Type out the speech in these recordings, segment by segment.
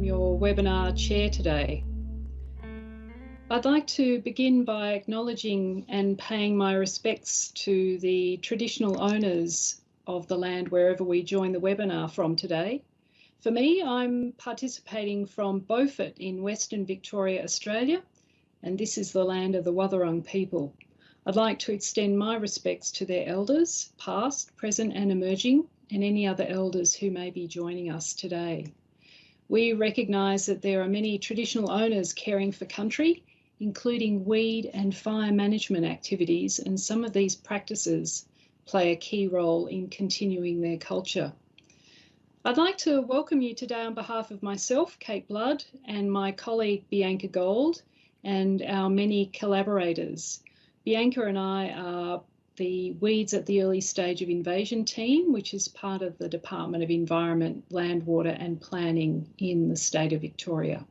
your webinar chair today. I'd like to begin by acknowledging and paying my respects to the traditional owners of the land wherever we join the webinar from today. For me, I'm participating from Beaufort in Western Victoria, Australia, and this is the land of the Wathaurong people. I'd like to extend my respects to their elders, past, present and emerging, and any other elders who may be joining us today. We recognise that there are many traditional owners caring for country, including weed and fire management activities, and some of these practices play a key role in continuing their culture. I'd like to welcome you today on behalf of myself, Kate Blood, and my colleague Bianca Gold, and our many collaborators. Bianca and I are the Weeds at the Early Stage of Invasion team, which is part of the Department of Environment, Land, Water and Planning in the state of Victoria.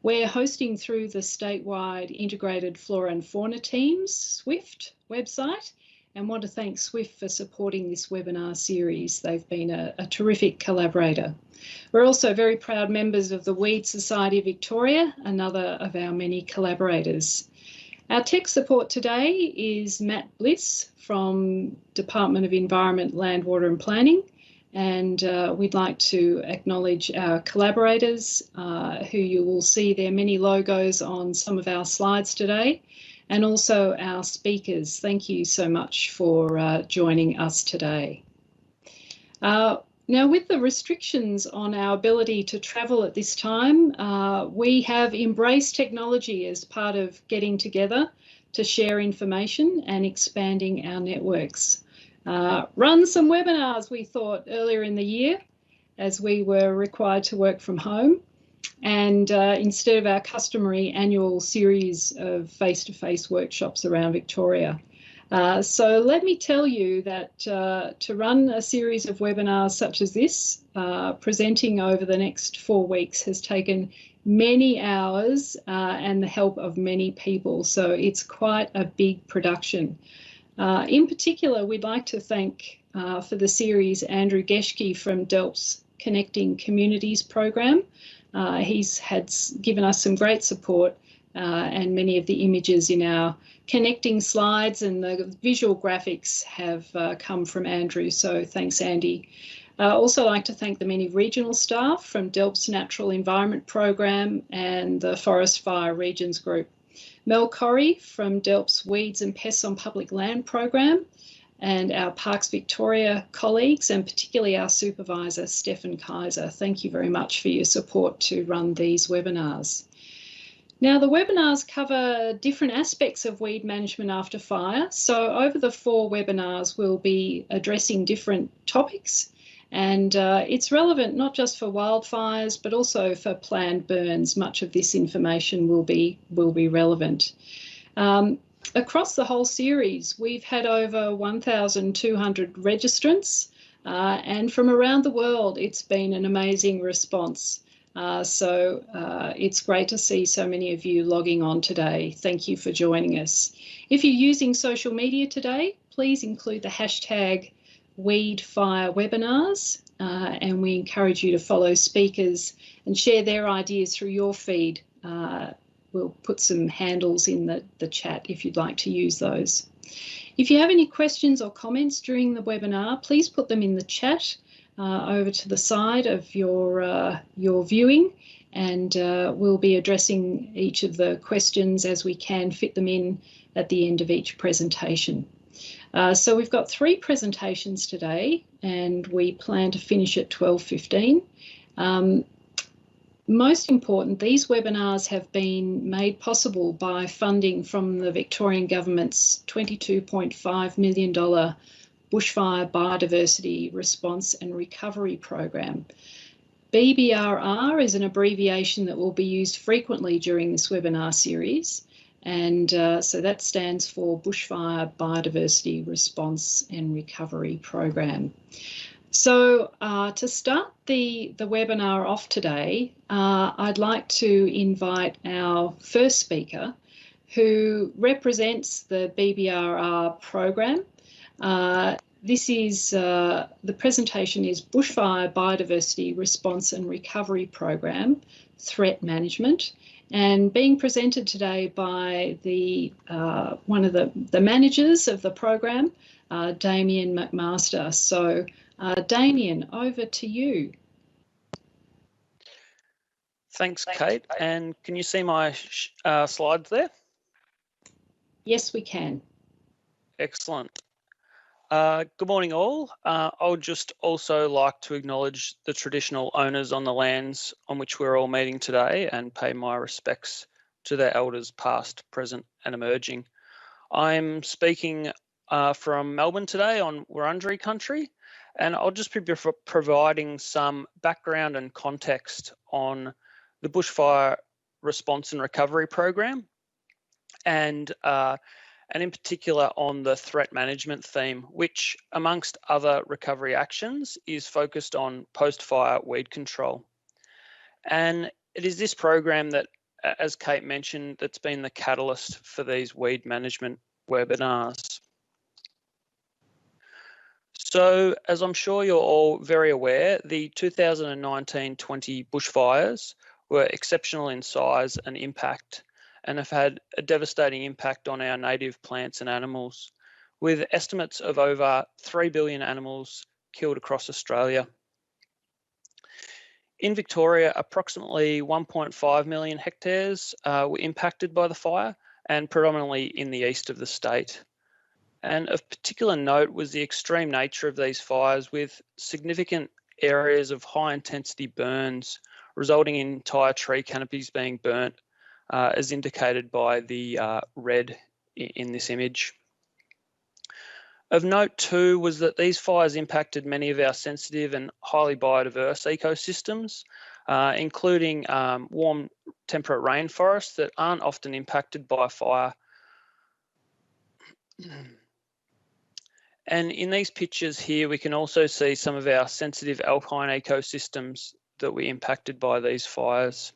We're hosting through the statewide Integrated Flora and Fauna team's SWIFT website, and want to thank SWIFT for supporting this webinar series. They've been a terrific collaborator. We're also very proud members of the Weed Society of Victoria, another of our many collaborators. Our tech support today is Matt Bliss from Department of Environment, Land, Water and Planning, and we'd like to acknowledge our collaborators who you will see their many logos on some of our slides today, and also our speakers. Thank you so much for joining us today. Now, with the restrictions on our ability to travel at this time, we have embraced technology as part of getting together to share information and expanding our networks. Run some webinars, we thought, earlier in the year, as we were required to work from home, and instead of our customary annual series of face-to-face workshops around Victoria. So let me tell you that to run a series of webinars such as this, presenting over the next 4 weeks, has taken many hours and the help of many people. So it's quite a big production. In particular, we'd like to thank for the series Andrew Geschke from DELP's Connecting Communities program. He's given us some great support and many of the images in our connecting slides and the visual graphics have come from Andrew, so thanks Andy. Also like to thank the many regional staff from DELP's Natural Environment Program and the Forest Fire Regions Group. Mel Corrie from DELP's Weeds and Pests on Public Land Program, and our Parks Victoria colleagues, and particularly our supervisor, Stefan Kaiser. Thank you very much for your support to run these webinars. Now, the webinars cover different aspects of weed management after fire. So over the 4 webinars, we'll be addressing different topics, and it's relevant not just for wildfires, but also for planned burns. Much of this information will be relevant. Across the whole series, we've had over 1,200 registrants, and from around the world, it's been an amazing response. So it's great to see so many of you logging on today. Thank you for joining us. If you're using social media today, please include the hashtag WeedFireWebinars, and we encourage you to follow speakers and share their ideas through your feed. We'll put some handles in the chat if you'd like to use those. If you have any questions or comments during the webinar, please put them in the chat over to the side of your viewing, and we'll be addressing each of the questions as we can fit them in at the end of each presentation. So we've got 3 presentations today, and we plan to finish at 12:15. Most important, these webinars have been made possible by funding from the Victorian Government's $22.5 million Bushfire Biodiversity Response and Recovery Program. BBRR is an abbreviation that will be used frequently during this webinar series, and so that stands for Bushfire Biodiversity Response and Recovery Program. So to start the webinar off today, I'd like to invite our first speaker, who represents the BBRR program. This is, the presentation is Bushfire Biodiversity Response and Recovery Program, Threat Management, and being presented today by the one of the managers of the program, Damien McMaster. So Damien, over to you. Thanks, Kate. And can you see my slides there? Yes, we can. Excellent. Good morning, all. I would just also like to acknowledge the traditional owners on the lands on which we're all meeting today and pay my respects to their elders past, present and emerging. I'm speaking from Melbourne today on Wurundjeri country, and I'll just be providing some background and context on the Bushfire Response and Recovery Program, and in particular on the threat management theme, which amongst other recovery actions is focused on post-fire weed control. And it is this program that, as Kate mentioned, that's been the catalyst for these weed management webinars. So, as I'm sure you're all very aware, the 2019-20 bushfires were exceptional in size and impact and have had a devastating impact on our native plants and animals, with estimates of over 3 billion animals killed across Australia. In Victoria, approximately 1.5 million hectares were impacted by the fire, and predominantly in the east of the state. And of particular note was the extreme nature of these fires, with significant areas of high intensity burns resulting in entire tree canopies being burnt, as indicated by the red in this image. Of note too was that these fires impacted many of our sensitive and highly biodiverse ecosystems, including warm temperate rainforests that aren't often impacted by fire. And in these pictures here, we can also see some of our sensitive alpine ecosystems that were impacted by these fires.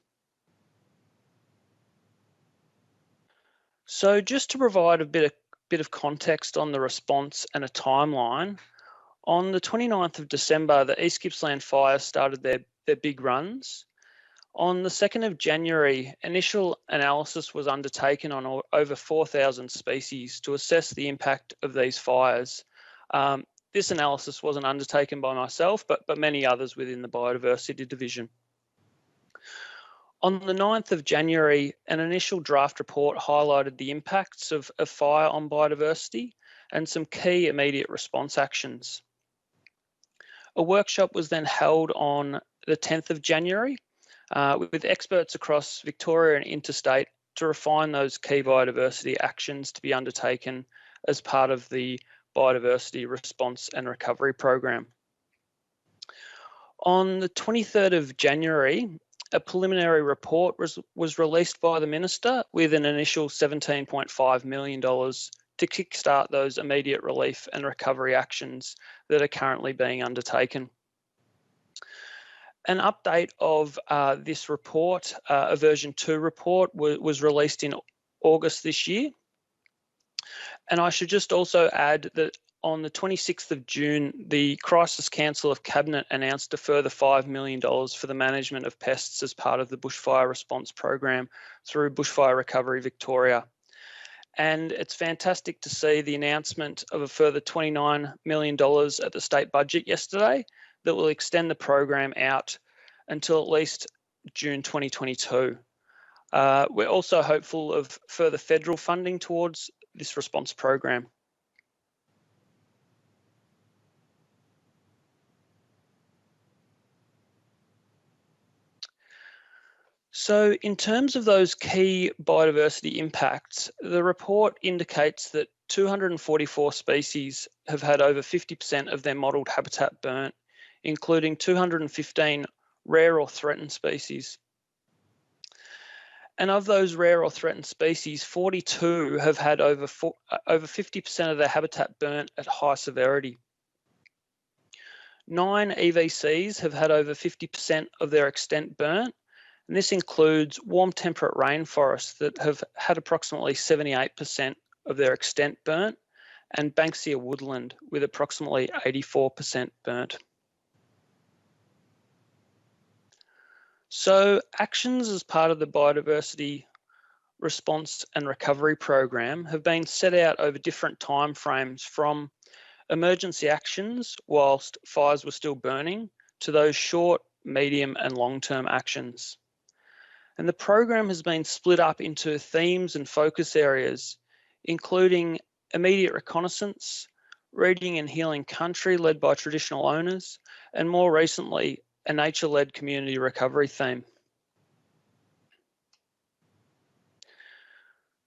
So just to provide a bit of context on the response and a timeline, on the 29th of December, the East Gippsland fires started their big runs. On the 2nd of January, initial analysis was undertaken on over 4,000 species to assess the impact of these fires. This analysis wasn't undertaken by myself, but many others within the Biodiversity Division. On the 9th of January, an initial draft report highlighted the impacts of fire on biodiversity and some key immediate response actions. A workshop was then held on the 10th of January with experts across Victoria and interstate to refine those key biodiversity actions to be undertaken as part of the Biodiversity Response and Recovery Program. On the 23rd of January, a preliminary report was released by the Minister with an initial $17.5 million to kickstart those immediate relief and recovery actions that are currently being undertaken. An update of this report, a version 2 report, was released in August this year. And I should just also add that on the 26th of June, the Crisis Council of Cabinet announced a further $5 million for the management of pests as part of the Bushfire Response Program through Bushfire Recovery Victoria. And it's fantastic to see the announcement of a further $29 million at the state budget yesterday that will extend the program out until at least June 2022. We're also hopeful of further federal funding towards this response program. So in terms of those key biodiversity impacts, the report indicates that 244 species have had over 50% of their modelled habitat burnt, including 215 rare or threatened species. And of those rare or threatened species, 42 have had over 50% of their habitat burnt at high severity. 9 EVCs have had over 50% of their extent burnt, and this includes warm temperate rainforests that have had approximately 78% of their extent burnt, and Banksia woodland with approximately 84% burnt. So actions as part of the biodiversity response and recovery program have been set out over different timeframes, from emergency actions whilst fires were still burning to those short, medium and long-term actions. And the program has been split up into themes and focus areas, including immediate reconnaissance, reading and healing country led by traditional owners, and more recently, a nature-led community recovery theme.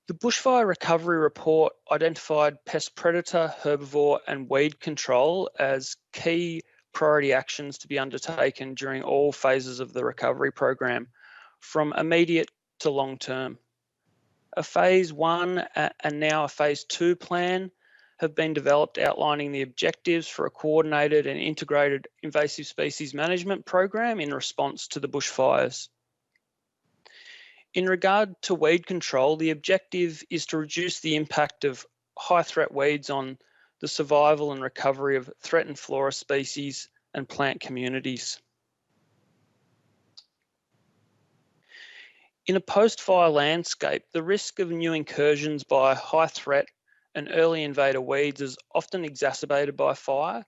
The Bushfire Recovery Report identified pest predator, herbivore and weed control as key priority actions to be undertaken during all phases of the recovery program, from immediate to long term. A phase 1 and now a phase 2 plan have been developed outlining the objectives for a coordinated and integrated invasive species management program in response to the bushfires. In regard to weed control, the objective is to reduce the impact of high threat weeds on the survival and recovery of threatened flora species and plant communities. In a post-fire landscape, the risk of new incursions by high threat and early invader weeds is often exacerbated by fire,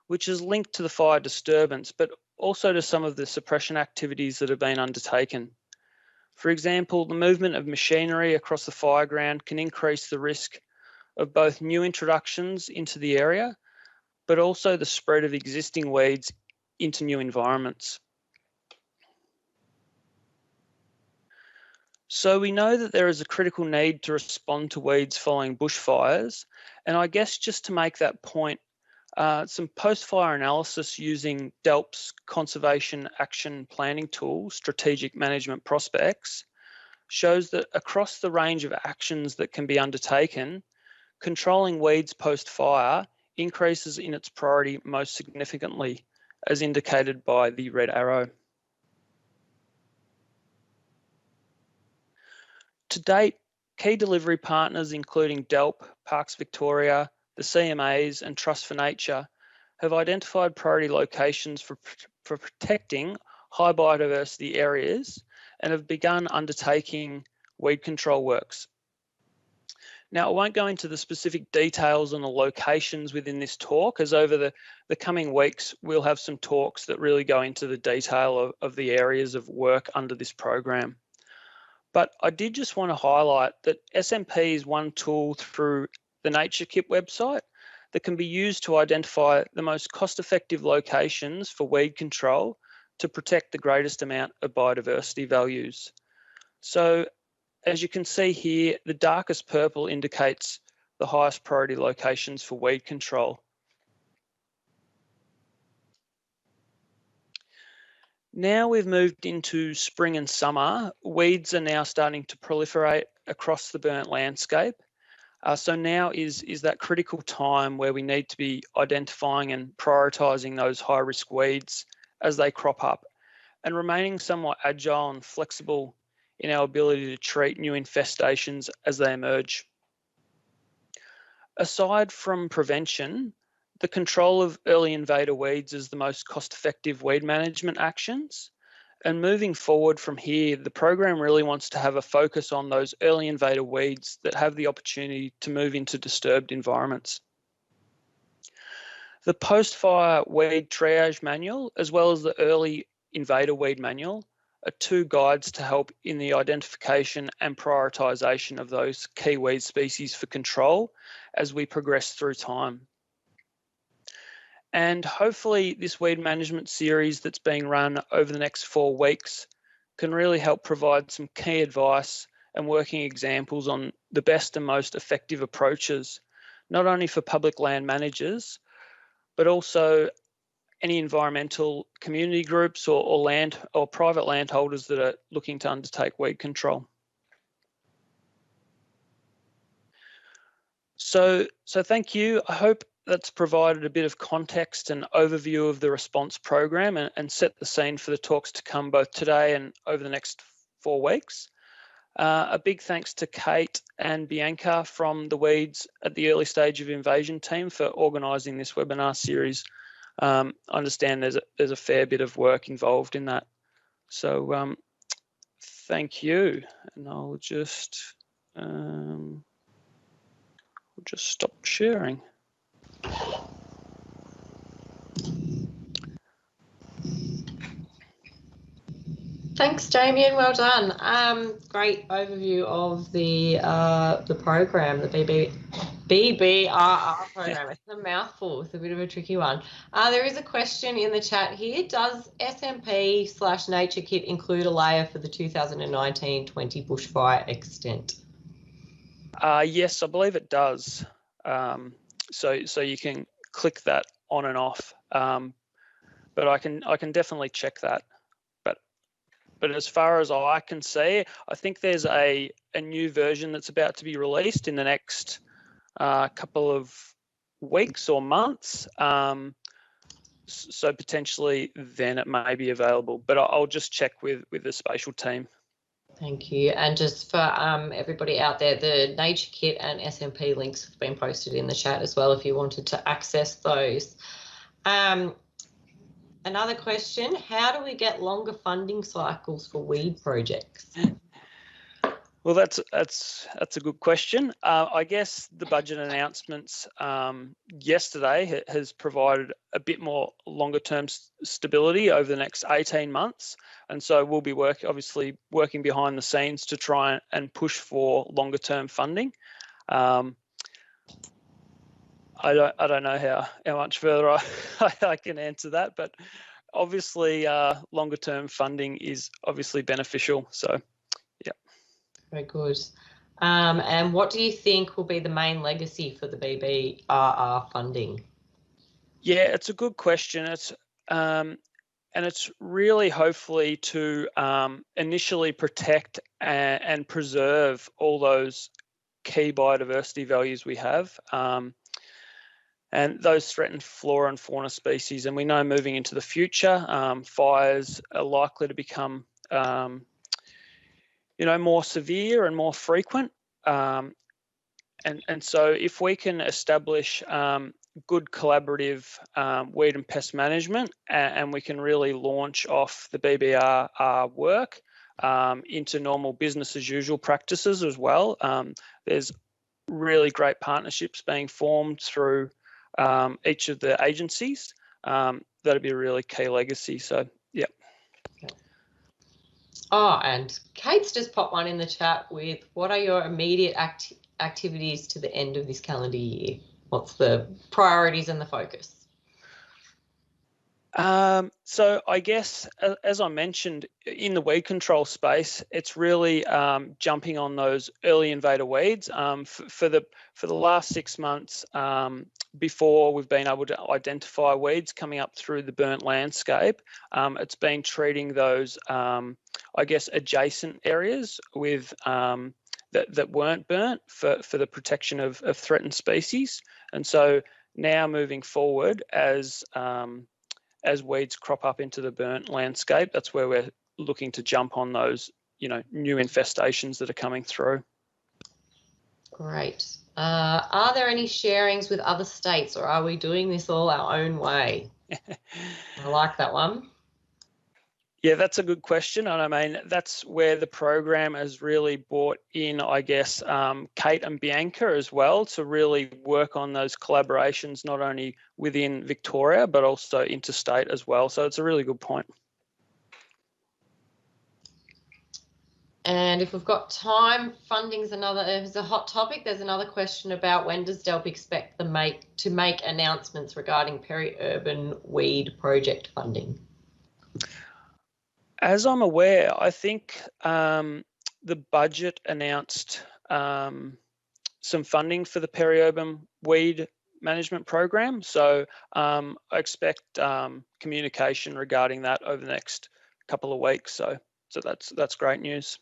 which is linked to the fire disturbance, but also to some of the suppression activities that have been undertaken. For example, the movement of machinery across the fire ground can increase the risk of both new introductions into the area, but also the spread of existing weeds into new environments. So we know that there is a critical need to respond to weeds following bushfires. And I guess just to make that point, some post-fire analysis using DELP's Conservation Action Planning tool, Strategic Management Prospects, shows that across the range of actions that can be undertaken, controlling weeds post-fire increases in its priority most significantly, as indicated by the red arrow. To date, key delivery partners including DELP, Parks Victoria, the CMAs and Trust for Nature have identified priority locations for protecting high biodiversity areas and have begun undertaking weed control works. Now, I won't go into the specific details on the locations within this talk, as over the coming weeks, we'll have some talks that really go into the detail of the areas of work under this program. But I did just want to highlight that SMP is one tool through the NatureKit website that can be used to identify the most cost-effective locations for weed control to protect the greatest amount of biodiversity values. So as you can see here, the darkest purple indicates the highest priority locations for weed control. Now we've moved into spring and summer, weeds are now starting to proliferate across the burnt landscape. So now is that critical time where we need to be identifying and prioritising those high-risk weeds as they crop up, and remaining somewhat agile and flexible in our ability to treat new infestations as they emerge. Aside from prevention, the control of early invader weeds is the most cost-effective weed management actions. And moving forward from here, the program really wants to have a focus on those early invader weeds that have the opportunity to move into disturbed environments. The post-fire weed triage manual, as well as the early invader weed manual, are two guides to help in the identification and prioritisation of those key weed species for control as we progress through time. And hopefully this weed management series that's being run over the next 4 weeks can really help provide some key advice and working examples on the best and most effective approaches, not only for public land managers, but also any environmental community groups or private landholders that are looking to undertake weed control. So thank you. I hope that's provided a bit of context and overview of the response program and set the scene for the talks to come both today and over the next 4 weeks. A big thanks to Kate and Bianca from the Weeds at the Early Stage of Invasion team for organising this webinar series. I understand there's a fair bit of work involved in that. So thank you, and I'll just stop sharing. Thanks, Damien. Well done. Great overview of the program, the BBRR program. It's a mouthful. It's a bit of a tricky one. There is a question in the chat here. Does SMP/Nature Kit include a layer for the 2019-20 bushfire extent? Yes, I believe it does. So you can click that on and off. But I can definitely check that. But as far as I can see, I think there's a new version that's about to be released in the next couple of weeks or months. So potentially then it may be available, but I'll just check with the spatial team. Thank you. And just for everybody out there, the Nature Kit and SMP links have been posted in the chat as well if you wanted to access those. Another question, how do we get longer funding cycles for weed projects? Well, that's a good question. I guess the budget announcements yesterday has provided a bit more longer term stability over the next 18 months. And so we'll be obviously working behind the scenes to try and push for longer term funding. I don't know how much further I can answer that, but obviously longer term funding is obviously beneficial. So, yeah. Very good. And what do you think will be the main legacy for the BBRR funding? Yeah, it's a good question. And it's really hopefully to initially protect and preserve all those key biodiversity values we have. And those threatened flora and fauna species. And we know moving into the future, fires are likely to become, more severe and more frequent. And so if we can establish good collaborative weed and pest management, and we can really launch off the BBRR work into normal business as usual practices as well, there's really great partnerships being formed through each of the agencies. That'd be a really key legacy. So, yeah. Oh, and Kate's just popped one in the chat with, what are your immediate activities to the end of this calendar year? What's the priorities and the focus? So I guess, as I mentioned, in the weed control space, it's really jumping on those early invader weeds. For the last 6 months, before we've been able to identify weeds coming up through the burnt landscape, it's been treating those, I guess, adjacent areas with that weren't burnt for the protection of threatened species. And so now moving forward, as weeds crop up into the burnt landscape, that's where we're looking to jump on those, new infestations that are coming through. Great. Are there any sharings with other states, or are we doing this all our own way? I like that one. Yeah, that's a good question. And I mean, that's where the program has really brought in, I guess, Kate and Bianca as well, to really work on those collaborations, not only within Victoria, but also interstate as well. So it's a really good point. And if we've got time, funding's is a hot topic. There's another question about, when does DELP expect to make announcements regarding peri-urban weed project funding? As I'm aware, I think the budget announced some funding for the peri-urban weed management program. So I expect communication regarding that over the next couple of weeks. So that's great news.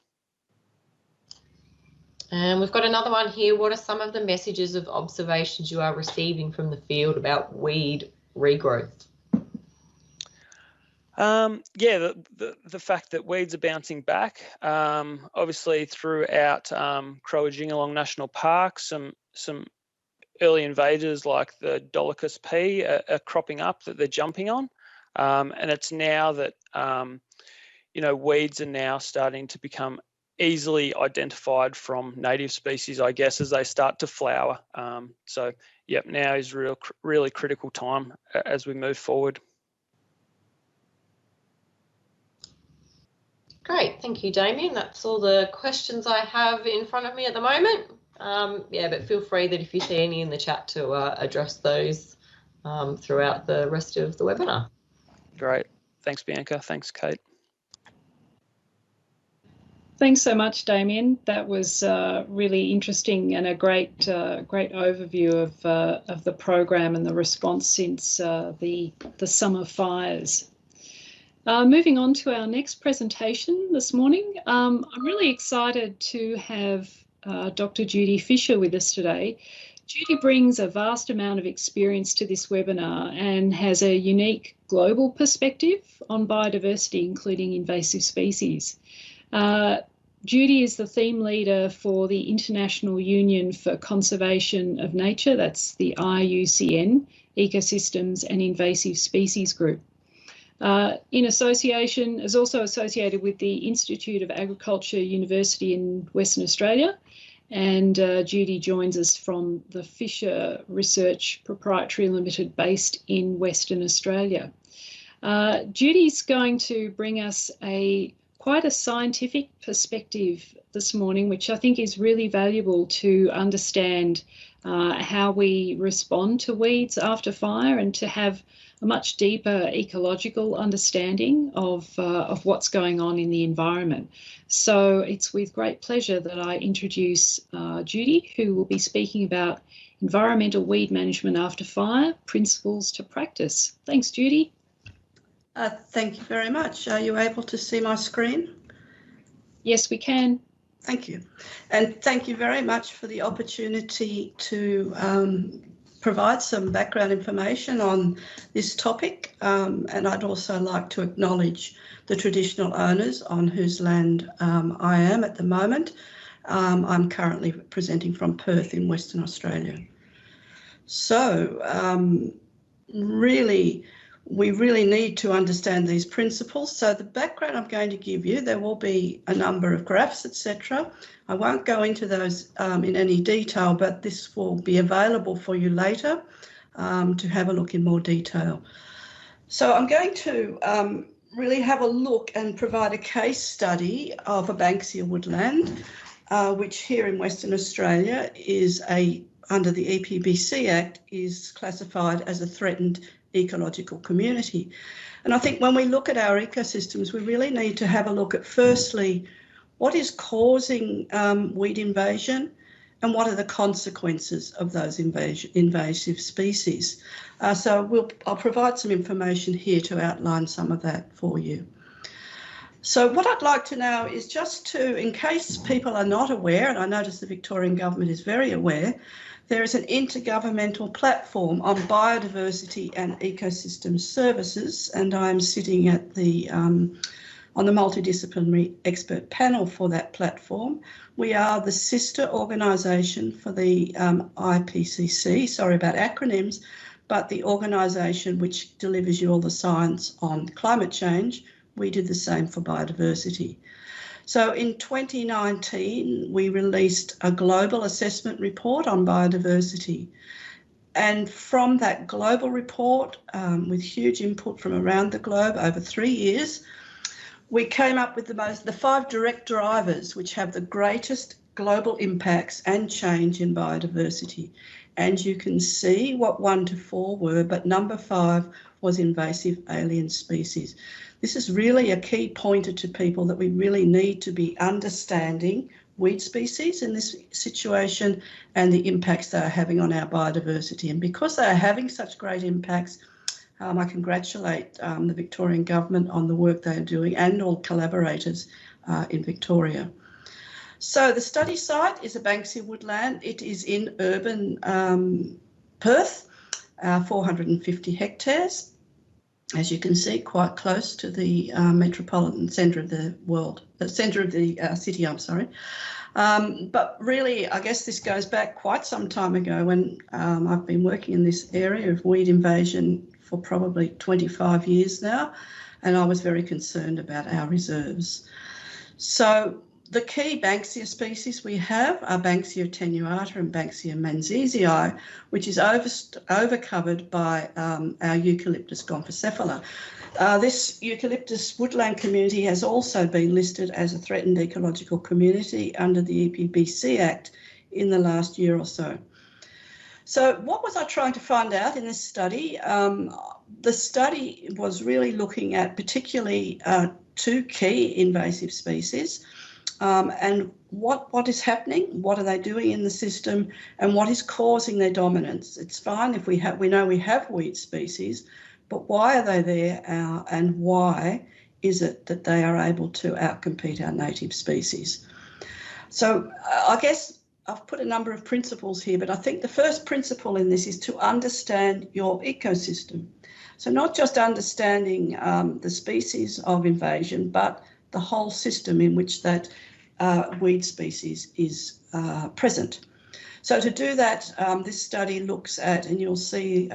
And we've got another one here. What are some of the messages of observations you are receiving from the field about weed regrowth? Yeah, the fact that weeds are bouncing back, obviously throughout Croajingolong National Park, some early invaders like the Dolichos pea are cropping up that they're jumping on, and it's now that weeds are now starting to become easily identified from native species, I guess, as they start to flower. So, yep, now is really critical time as we move forward. Great, thank you, Damien. That's all the questions I have in front of me at the moment. Yeah, but feel free that if you see any in the chat to address those throughout the rest of the webinar. Great. Thanks, Bianca. Thanks, Kate. Thanks so much, Damien. That was really interesting and a great overview of the program and the response since the summer fires. Moving on to our next presentation this morning, I'm really excited to have Dr. Judy Fisher with us today. Judy brings a vast amount of experience to this webinar and has a unique global perspective on biodiversity, including invasive species. Judy is the theme leader for the International Union for Conservation of Nature, that's the IUCN, Ecosystems and Invasive Species Group. Is also associated with the Institute of Agriculture University in Western Australia, and Judy joins us from the Fisher Research Proprietary Limited based in Western Australia. Judy's going to bring us quite a scientific perspective this morning, which I think is really valuable to understand how we respond to weeds after fire and to have a much deeper ecological understanding of what's going on in the environment. So it's with great pleasure that I introduce Judy, who will be speaking about environmental weed management after fire, principles to practice. Thanks, Judy. Thank you very much. Are you able to see my screen? Yes, we can. Thank you. And thank you very much for the opportunity to provide some background information on this topic. And I'd also like to acknowledge the traditional owners on whose land I am at the moment. I'm currently presenting from Perth in Western Australia. So we really need to understand these principles. So the background I'm going to give you, there will be a number of graphs, etc. I won't go into those in any detail, but this will be available for you later to have a look in more detail. So I'm going to really have a look and provide a case study of a Banksia woodland, which here in Western Australia is under the EPBC Act is classified as a threatened ecological community. And I think when we look at our ecosystems, we really need to have a look at, firstly, what is causing weed invasion and what are the consequences of those invasive species. So I'll provide some information here to outline some of that for you. So what I'd like to know is just to, in case people are not aware, and I notice the Victorian government is very aware, there is an intergovernmental platform on biodiversity and ecosystem services, and I'm sitting at on the multidisciplinary expert panel for that platform. We are the sister organisation for the IPCC, sorry about acronyms, but the organisation which delivers you all the science on climate change. We did the same for biodiversity. So in 2019, we released a global assessment report on biodiversity. And from that global report, with huge input from around the globe over 3 years, we came up with the 5 direct drivers which have the greatest global impacts and change in biodiversity. And you can see what 1 to 4 were, but number 5 was invasive alien species. This is really a key pointer to people that we really need to be understanding weed species in this situation and the impacts they are having on our biodiversity. And because they are having such great impacts, I congratulate the Victorian government on the work they are doing and all collaborators in Victoria. So the study site is a Banksia woodland. It is in urban Perth, 450 hectares. as you can see, quite close to the metropolitan centre of the world, the centre of the city, I'm sorry. But really, I guess this goes back quite some time ago when I've been working in this area of weed invasion for probably 25 years now, and I was very concerned about our reserves. So the key Banksia species we have are Banksia attenuata and Banksia manzesii, which is overcovered by our Eucalyptus gomphocephala. This eucalyptus woodland community has also been listed as a threatened ecological community under the EPBC Act in the last year or so. So what was I trying to find out in this study? The study was really looking at particularly two key invasive species and what is happening, what are they doing in the system, and what is causing their dominance. It's fine if we know we have weed species, but why are they there and why is it that they are able to outcompete our native species? So I guess I've put a number of principles here, but I think the first principle in this is to understand your ecosystem. So not just understanding the species of invasion, but the whole system in which that weed species is present. So to do that, this study looks at, and you'll see,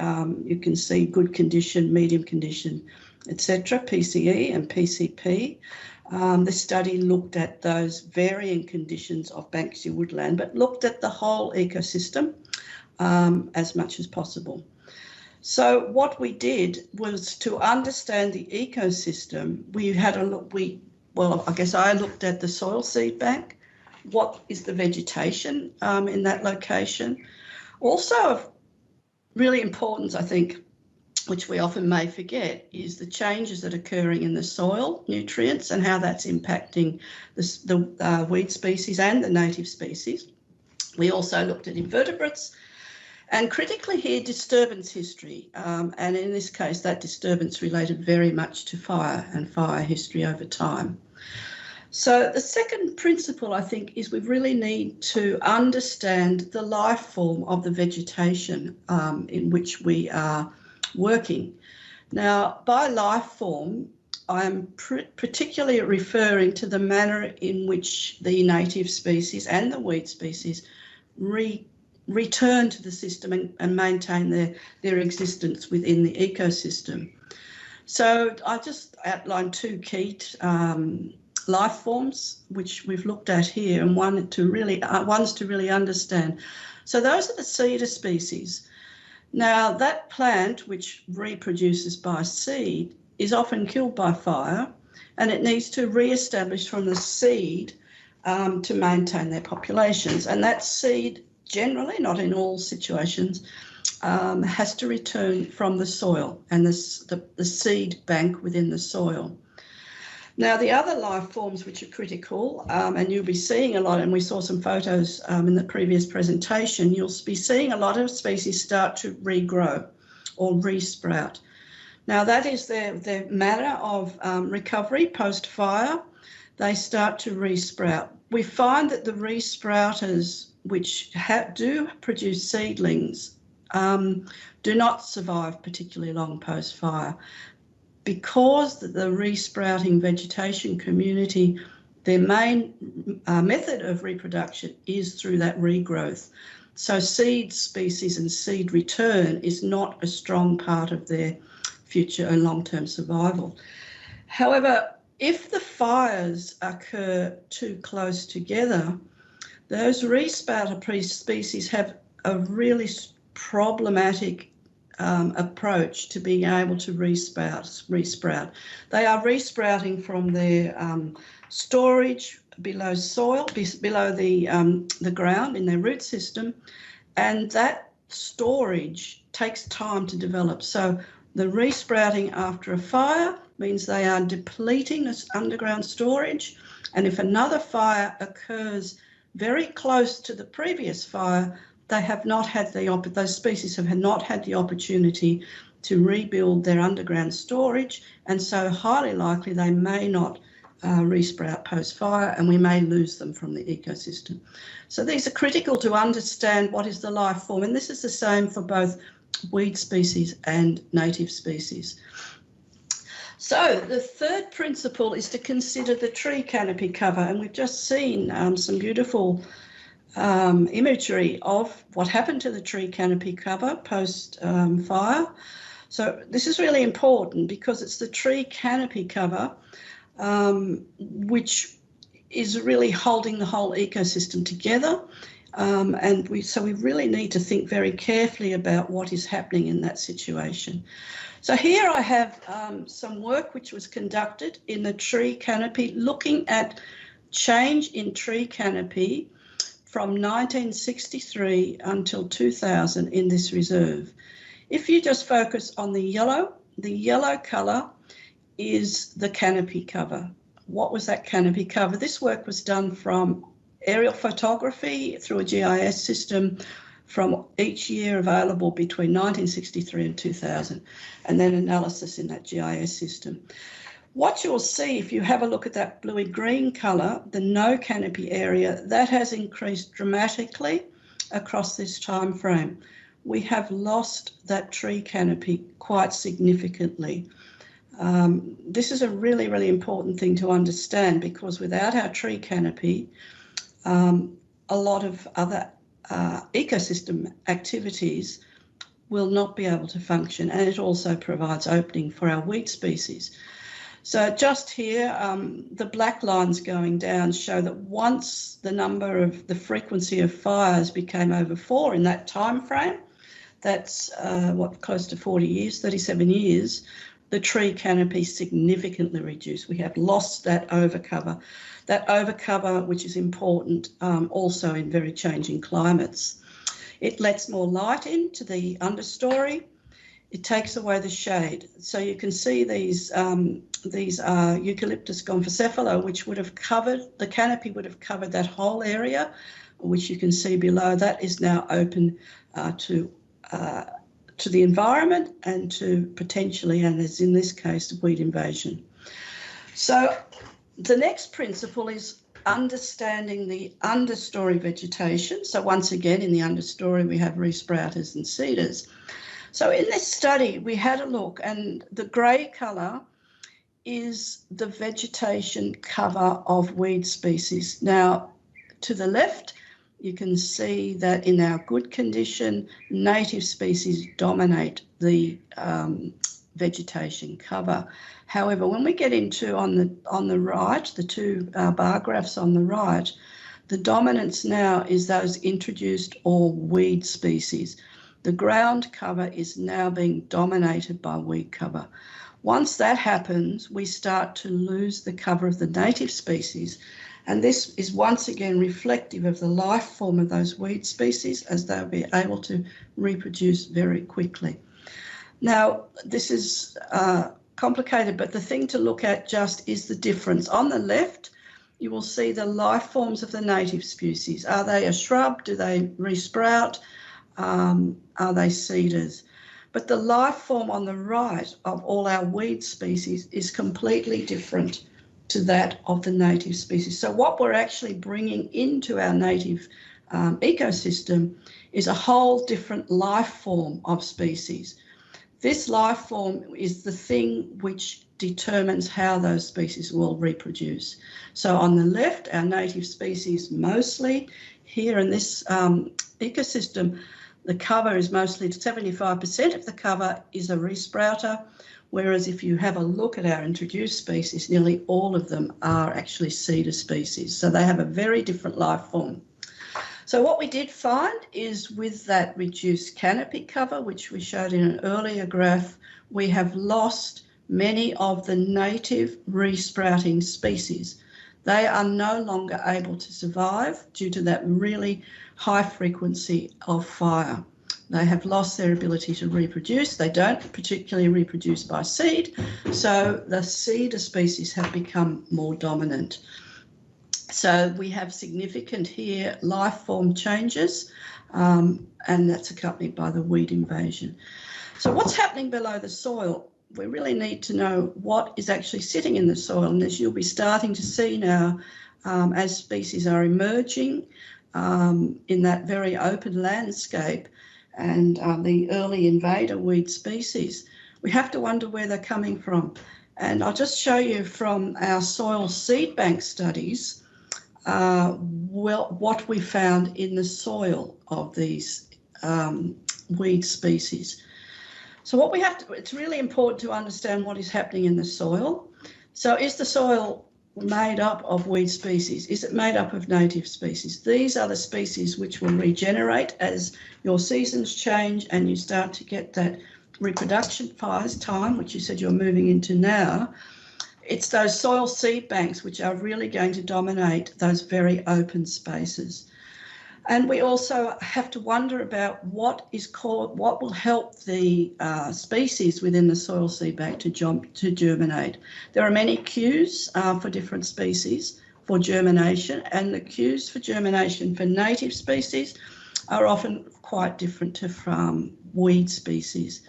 you can see good condition, medium condition, etc., PCE and PCP. The study looked at those varying conditions of Banksia woodland, but looked at the whole ecosystem as much as possible. So what we did was to understand the ecosystem. We had a look. Well, I guess I looked at the soil seed bank. What is the vegetation in that location? Also of really importance, I think, which we often may forget, is the changes that are occurring in the soil nutrients and how that's impacting the weed species and the native species. We also looked at invertebrates and critically here disturbance history, and in this case that disturbance related very much to fire and fire history over time. So the second principle, I think, is we really need to understand the life form of the vegetation in which we are working. Now, by life form, I'm particularly referring to the manner in which the native species and the weed species return to the system and maintain their existence within the ecosystem. So I just outlined two key life forms, which we've looked at here, and one's to really understand. So those are the cedar species. Now that plant, which reproduces by seed, is often killed by fire, and it needs to re-establish from the seed to maintain their populations. And that seed, generally, not in all situations, has to return from the soil and the seed bank within the soil. Now, the other life forms which are critical, and you'll be seeing a lot, and we saw some photos in the previous presentation, you'll be seeing a lot of species start to regrow or resprout. Now, that is their manner of recovery post-fire. They start to resprout. We find that the resprouters, which do produce seedlings, do not survive particularly long post-fire, because the resprouting vegetation community, their main method of reproduction is through that regrowth. So seed species and seed return is not a strong part of their future and long-term survival. However, if the fires occur too close together, those resprouter species have a really problematic approach to being able to resprout. They are resprouting from their storage below soil, below the ground in their root system, and that storage takes time to develop. So the resprouting after a fire means they are depleting this underground storage, and if another fire occurs very close to the previous fire, they have not had those species have not had the opportunity to rebuild their underground storage, and so highly likely they may not resprout post-fire, and we may lose them from the ecosystem. So these are critical to understand what is the life form, and this is the same for both weed species and native species. So the third principle is to consider the tree canopy cover, and we've just seen some beautiful imagery of what happened to the tree canopy cover post fire. So this is really important because it's the tree canopy cover which is really holding the whole ecosystem together. And we really need to think very carefully about what is happening in that situation. So here I have some work which was conducted in the tree canopy, looking at change in tree canopy from 1963 until 2000 in this reserve. If you just focus on the yellow colour is the canopy cover. What was that canopy cover? This work was done from aerial photography through a GIS system from each year available between 1963 and 2000, and then analysis in that GIS system. What you'll see if you have a look at that bluey green colour, the no canopy area, that has increased dramatically across this time frame. We have lost that tree canopy quite significantly. This is a really, really important thing to understand, because without our tree canopy, a lot of other ecosystem activities will not be able to function, and it also provides opening for our weed species. So just here, the black lines going down show that once the frequency of fires became over 4 in that time frame, that's close to 40 years, 37 years, the tree canopy significantly reduced. We have lost that overcover. That overcover, which is important also in very changing climates. It lets more light into the understory. It takes away the shade. So you can see these are Eucalyptus gomphocephala, which would have covered, the canopy would have covered that whole area, which you can see below. That is now open to the environment and to potentially, and as in this case, weed invasion. So the next principle is understanding the understory vegetation. So once again, in the understory, we have resprouters and cedars. So in this study, we had a look, and the grey colour is the vegetation cover of weed species. Now, to the left, you can see that in our good condition, native species dominate the vegetation cover. However, when we get into on the right, the two bar graphs on the right, the dominance now is those introduced or weed species. The ground cover is now being dominated by weed cover. Once that happens, we start to lose the cover of the native species. And this is once again reflective of the life form of those weed species, as they'll be able to reproduce very quickly. Now, this is complicated, but the thing to look at just is the difference. On the left, you will see the life forms of the native species. Are they a shrub? Do they resprout? Are they cedars? But the life form on the right of all our weed species is completely different to that of the native species. So what we're actually bringing into our native ecosystem is a whole different life form of species. This life form is the thing which determines how those species will reproduce. So on the left, our native species mostly. Here in this ecosystem, the cover is mostly 75% of the cover is a resprouter, whereas if you have a look at our introduced species, nearly all of them are actually cedar species. So they have a very different life form. So what we did find is with that reduced canopy cover, which we showed in an earlier graph, we have lost many of the native resprouting species. They are no longer able to survive due to that really high frequency of fire. They have lost their ability to reproduce. They don't particularly reproduce by seed, so the cedar species have become more dominant. So we have significant here life form changes, and that's accompanied by the weed invasion. So what's happening below the soil? We really need to know what is actually sitting in the soil, and as you'll be starting to see now, as species are emerging in that very open landscape and the early invader weed species, we have to wonder where they're coming from. And I'll just show you from our soil seed bank studies what we found in the soil of these weed species. So what we have to, it's really important to understand what is happening in the soil. So is the soil made up of weed species? Is it made up of native species? These are the species which will regenerate as your seasons change and you start to get that reproduction phase time, which you said you're moving into now. It's those soil seed banks which are really going to dominate those very open spaces. And we also have to wonder about what will help the species within the soil seed bank to germinate. There are many cues for different species for germination, and the cues for germination for native species are often quite different from weed species.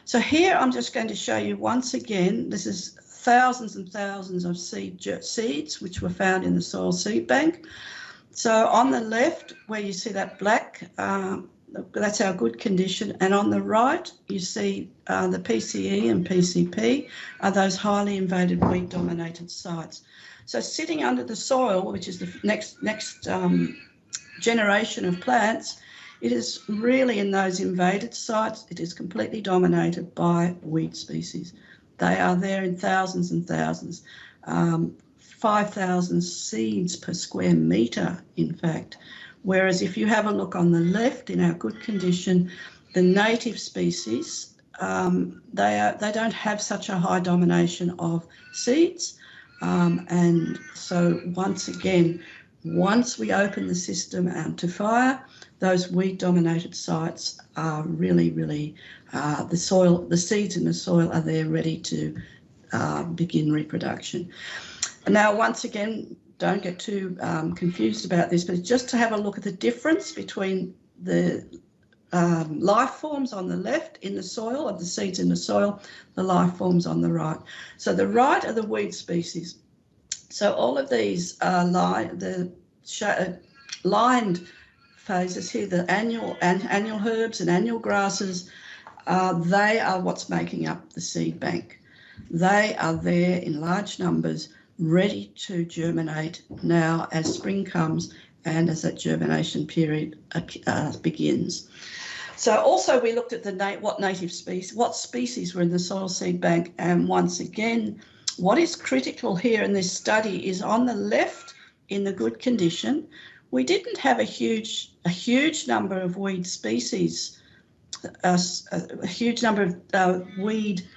So here I'm just going to show you once again, this is thousands and thousands of seeds which were found in the soil seed bank. So on the left, where you see that black, that's our good condition. And on the right, you see the PCE and PCP are those highly invaded weed-dominated sites. So sitting under the soil, which is the next generation of plants, it is really in those invaded sites, it is completely dominated by weed species. They are there in thousands and thousands. 5,000 seeds per square metre, in fact. Whereas if you have a look on the left in our good condition, the native species, they don't have such a high domination of seeds. And so once again, once we open the system to fire, those weed-dominated sites are really, the seeds in the soil are there ready to begin reproduction. Now, once again, don't get too confused about this, but just to have a look at the difference between the life forms on the left in the soil, of the seeds in the soil, the life forms on the right. So the right are the weed species. So all of these lined phases here, the annual herbs and annual grasses, they are what's making up the seed bank. They are there in large numbers, ready to germinate now as spring comes and as that germination period begins. So also we looked at what species were in the soil seed bank, and once again, what is critical here in this study is on the left in the good condition, we didn't have a huge number of weed species, a huge number of weed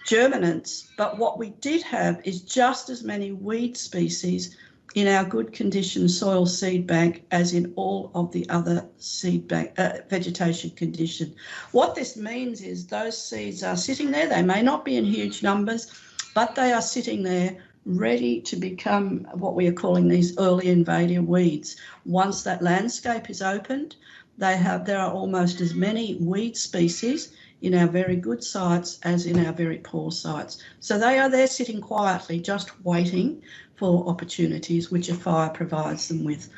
germinants, but what we did have is just as many weed species in our good condition soil seed bank as in all of the other seed bank vegetation condition. What this means is those seeds are sitting there. They may not be in huge numbers, but they are sitting there ready to become what we are calling these early invader weeds. Once that landscape is opened, there are almost as many weed species in our very good sites as in our very poor sites. So they are there sitting quietly, just waiting for opportunities which a fire provides them with.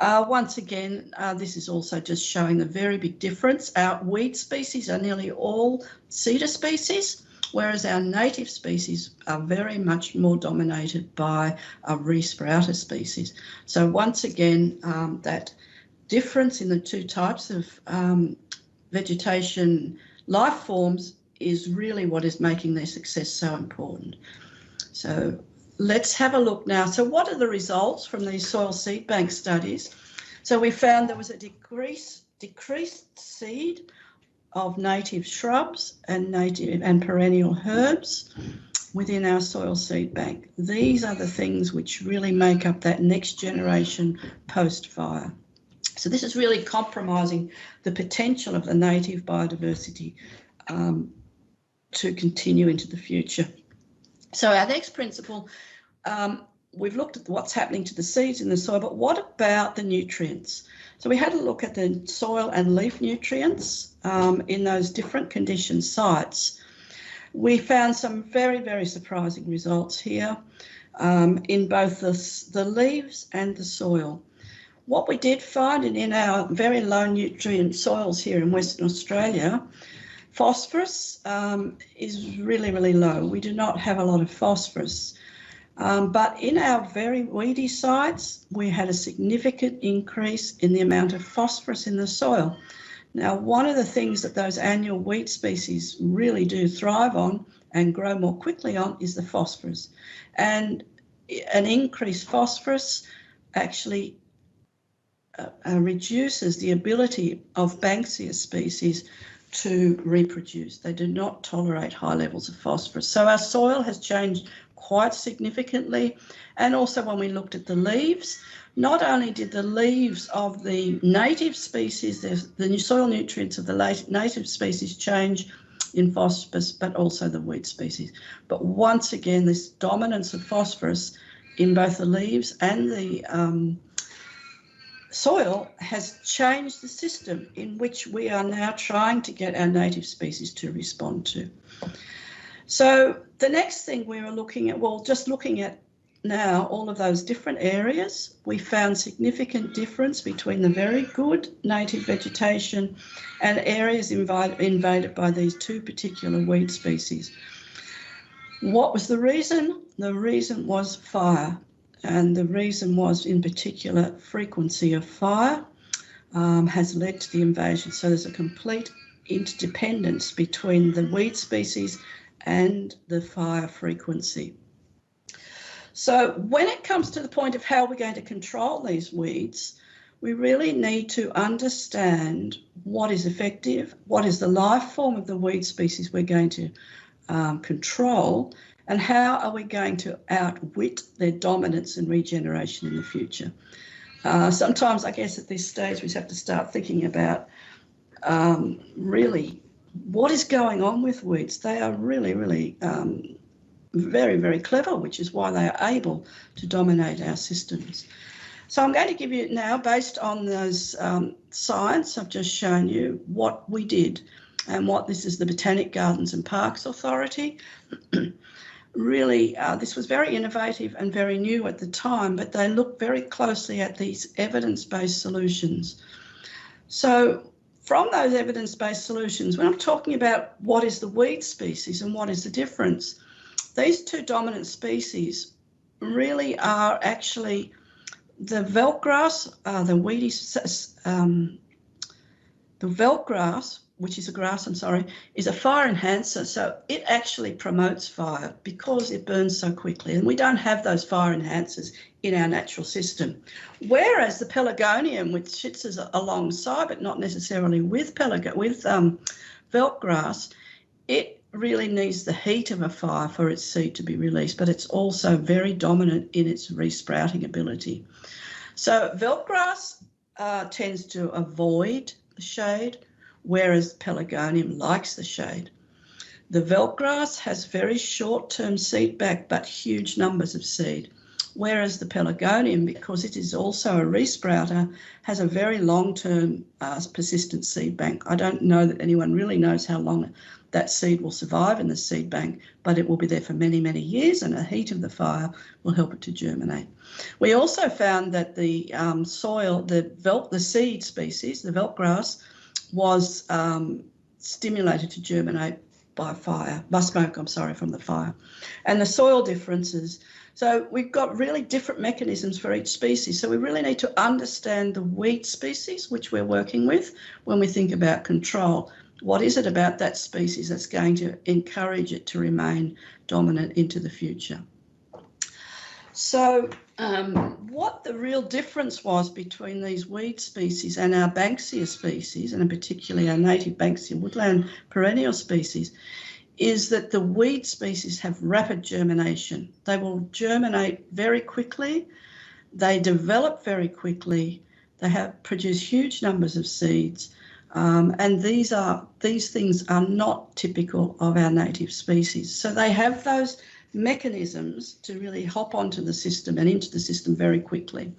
Once again, this is also just showing the very big difference. Our weed species are nearly all cedar species, whereas our native species are very much more dominated by resprouter species. So once again, that difference in the two types of vegetation life forms is really what is making their success so important. So let's have a look now. So what are the results from these soil seed bank studies? So we found there was a decreased seed of native shrubs and perennial herbs within our soil seed bank. These are the things which really make up that next generation post-fire. So this is really compromising the potential of the native biodiversity to continue into the future. So our next principle, we've looked at what's happening to the seeds in the soil, but what about the nutrients? So we had a look at the soil and leaf nutrients in those different condition sites. We found some very, very surprising results here in both the leaves and the soil. What we did find in our very low nutrient soils here in Western Australia, Phosphorus is really, really low. We do not have a lot of phosphorus. But in our very weedy sites, we had a significant increase in the amount of phosphorus in the soil. Now, one of the things that those annual weed species really do thrive on and grow more quickly on is the phosphorus. And an increased phosphorus actually reduces the ability of Banksia species to reproduce. They do not tolerate high levels of phosphorus. So our soil has changed quite significantly. And also when we looked at the leaves, not only did the leaves of the native species, the soil nutrients of the native species change in phosphorus, but also the weed species. But once again, this dominance of phosphorus in both the leaves and the soil has changed the system in which we are now trying to get our native species to respond to. So the next thing we were looking at, well, just looking at now all of those different areas, we found significant difference between the very good native vegetation and areas invaded by these two particular weed species. What was the reason? The reason was fire. And the reason was, in particular, frequency of fire has led to the invasion. So there's a complete interdependence between the weed species and the fire frequency. So when it comes to the point of how we're going to control these weeds, we really need to understand what is effective, what is the life form of the weed species we're going to control, and how are we going to outwit their dominance and regeneration in the future. Sometimes, I guess, at this stage, we have to start thinking about really what is going on with weeds. They are really, really very, very clever, which is why they are able to dominate our systems. So I'm going to give you now, based on those science I've just shown you, what we did and what this is the Botanic Gardens and Parks Authority. Really, this was very innovative and very new at the time, but they looked very closely at these evidence-based solutions. So from those evidence-based solutions, when I'm talking about what is the weed species and what is the difference, these two dominant species really are actually the veldtgrass, the veldtgrass, which is a grass, is a fire enhancer. So it actually promotes fire because it burns so quickly. And we don't have those fire enhancers in our natural system. Whereas the pelargonium, which sits alongside, but not necessarily with veldtgrass, it really needs the heat of a fire for its seed to be released, but it's also very dominant in its resprouting ability. So veldtgrass tends to avoid the shade, whereas pelargonium likes the shade. The veldtgrass has very short-term seed bank, but huge numbers of seed, whereas the pelargonium, because it is also a resprouter, has a very long-term persistent seed bank. I don't know that anyone really knows how long that seed will survive in the seed bank, but it will be there for many, many years, and the heat of the fire will help it to germinate. We also found that the soil, the seed species, the veldtgrass, was stimulated to germinate by smoke from the fire. And the soil differences. So we've got really different mechanisms for each species. So we really need to understand the weed species, which we're working with when we think about control. What is it about that species that's going to encourage it to remain dominant into the future? So what the real difference was between these weed species and our Banksia species, and particularly our native Banksia woodland perennial species, is that the weed species have rapid germination. They will germinate very quickly, they develop very quickly, they produce huge numbers of seeds, and these things are not typical of our native species. So they have those mechanisms to really hop onto the system and into the system very quickly.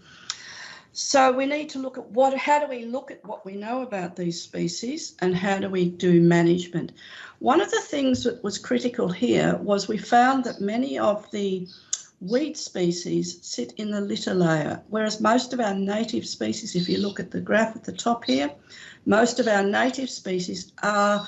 So we need to look at how do we look at what we know about these species and how do we do management. One of the things that was critical here was we found that many of the weed species sit in the litter layer, whereas most of our native species, if you look at the graph at the top here, most of our native species are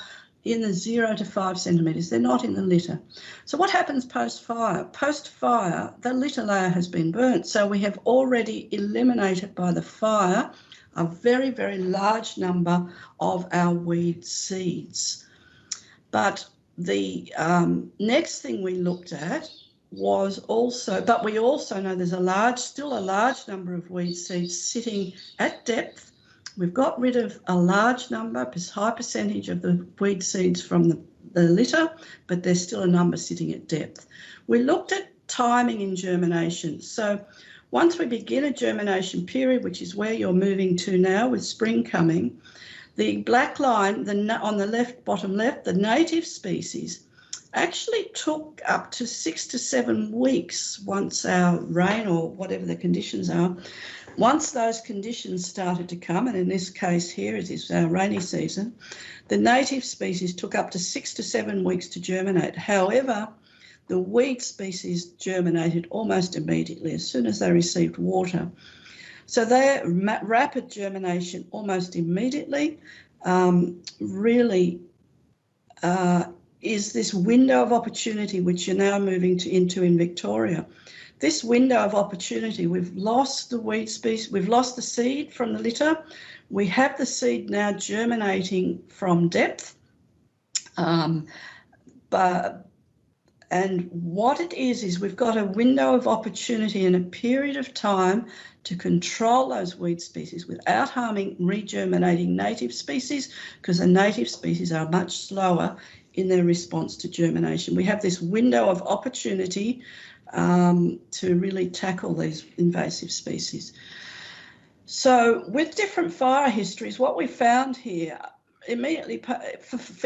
in the 0 to 5 centimetres. They're not in the litter. So what happens post-fire? Post-fire, the litter layer has been burnt. So we have already eliminated by the fire a very, very large number of our weed seeds. But the next thing we looked at was also, but we also know there's still a large number of weed seeds sitting at depth. We've got rid of a large number, high percentage of the weed seeds from the litter, but there's still a number sitting at depth. We looked at timing in germination. So once we begin a germination period, which is where you're moving to now with spring coming, the black line on the left, bottom left, the native species, actually took up to 6 to 7 weeks once our rain or whatever the conditions are. Once those conditions started to come, and in this case here it is our rainy season, the native species took up to 6 to 7 weeks to germinate. However, the weed species germinated almost immediately as soon as they received water. So their rapid germination almost immediately really is this window of opportunity which you're now moving into in Victoria. This window of opportunity, we've lost the weed species, we've lost the seed from the litter. We have the seed now germinating from depth. And what it is we've got a window of opportunity and a period of time to control those weed species without harming regerminating native species, because the native species are much slower in their response to germination. We have this window of opportunity to really tackle these invasive species. So with different fire histories, what we found here, immediately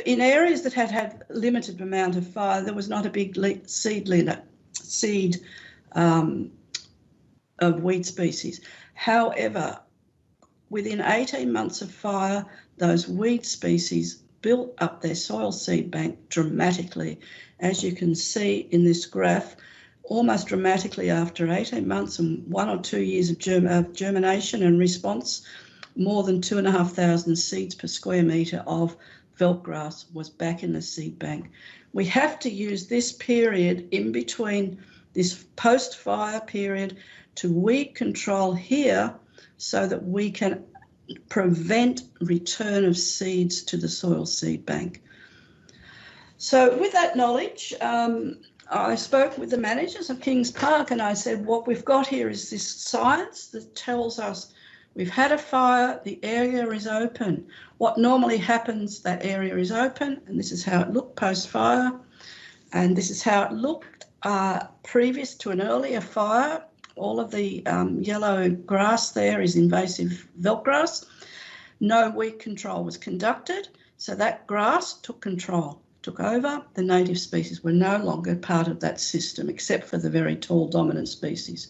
in areas that had limited amount of fire, there was not a big seed of weed species. However, within 18 months of fire, those weed species built up their soil seed bank dramatically. As you can see in this graph, almost dramatically after 18 months and 1 or 2 years of germination and response, more than 2,500 seeds per square metre of veldtgrass was back in the seed bank. We have to use this period in between this post-fire period to weed control here so that we can prevent return of seeds to the soil seed bank. So with that knowledge, I spoke with the managers of Kings Park and I said, what we've got here is this science that tells us we've had a fire, the area is open. What normally happens, that area is open, and this is how it looked post-fire, and this is how it looked previous to an earlier fire. All of the yellow grass there is invasive veldtgrass. No weed control was conducted, so that grass took control, took over. The native species were no longer part of that system, except for the very tall dominant species.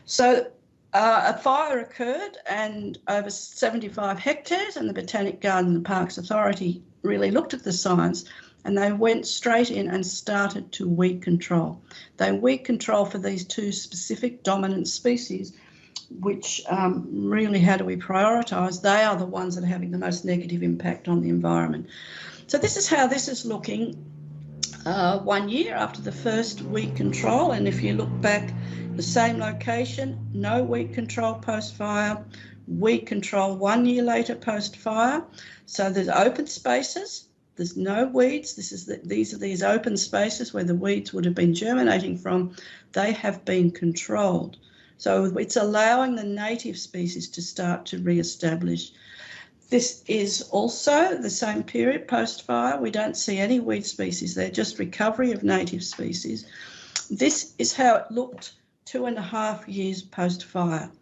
So a fire occurred and over 75 hectares, and the Botanic Garden and Parks Authority really looked at the science and they went straight in and started to weed control. They weed control for these two specific dominant species, which really, how do we prioritise? They are the ones that are having the most negative impact on the environment. So this is how this is looking 1 year after the first weed control, and if you look back, the same location, no weed control post-fire, weed control 1 year later post-fire. So there's open spaces, there's no weeds. These are these open spaces where the weeds would have been germinating from. They have been controlled. So it's allowing the native species to start to re-establish. This is also the same period post-fire. We don't see any weed species there, just recovery of native species. This is how it looked 2.5 years post-fire.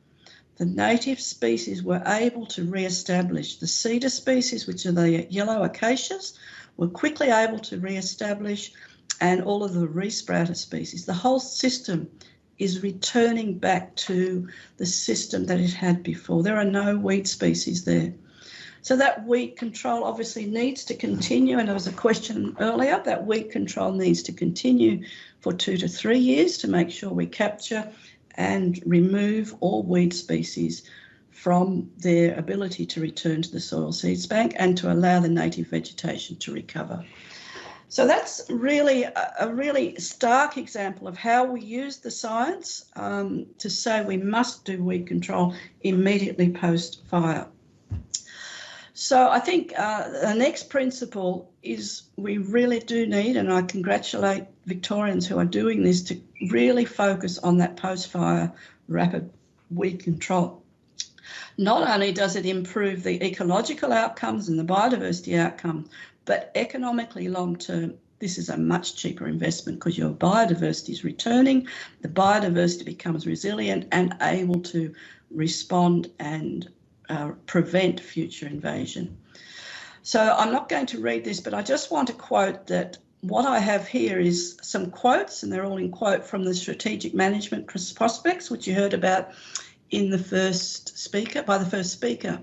The native species were able to re-establish. The cedar species, which are the yellow acacias, were quickly able to re-establish, and all of the resprouter species. The whole system is returning back to the system that it had before. There are no weed species there. So that weed control obviously needs to continue, and there was a question earlier, that weed control needs to continue for 2 to 3 years to make sure we capture and remove all weed species from their ability to return to the soil seeds bank and to allow the native vegetation to recover. So that's really a really stark example of how we use the science to say we must do weed control immediately post-fire. So I think the next principle is we really do need, and I congratulate Victorians who are doing this, to really focus on that post-fire rapid weed control. Not only does it improve the ecological outcomes and the biodiversity outcomes, but economically long-term, this is a much cheaper investment because your biodiversity is returning, the biodiversity becomes resilient and able to respond and prevent future invasion. So I'm not going to read this, but I just want to quote that what I have here is some quotes, and they're all in quote from the strategic management prospects, which you heard about in the first speaker, by the first speaker.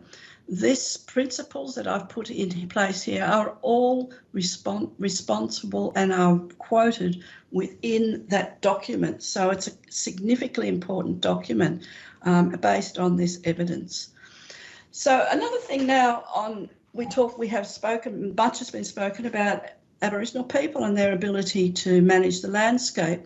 These principles that I've put into place here are all responsible and are quoted within that document. So it's a significantly important document based on this evidence. So another thing now we have spoken, much has been spoken about Aboriginal people and their ability to manage the landscape.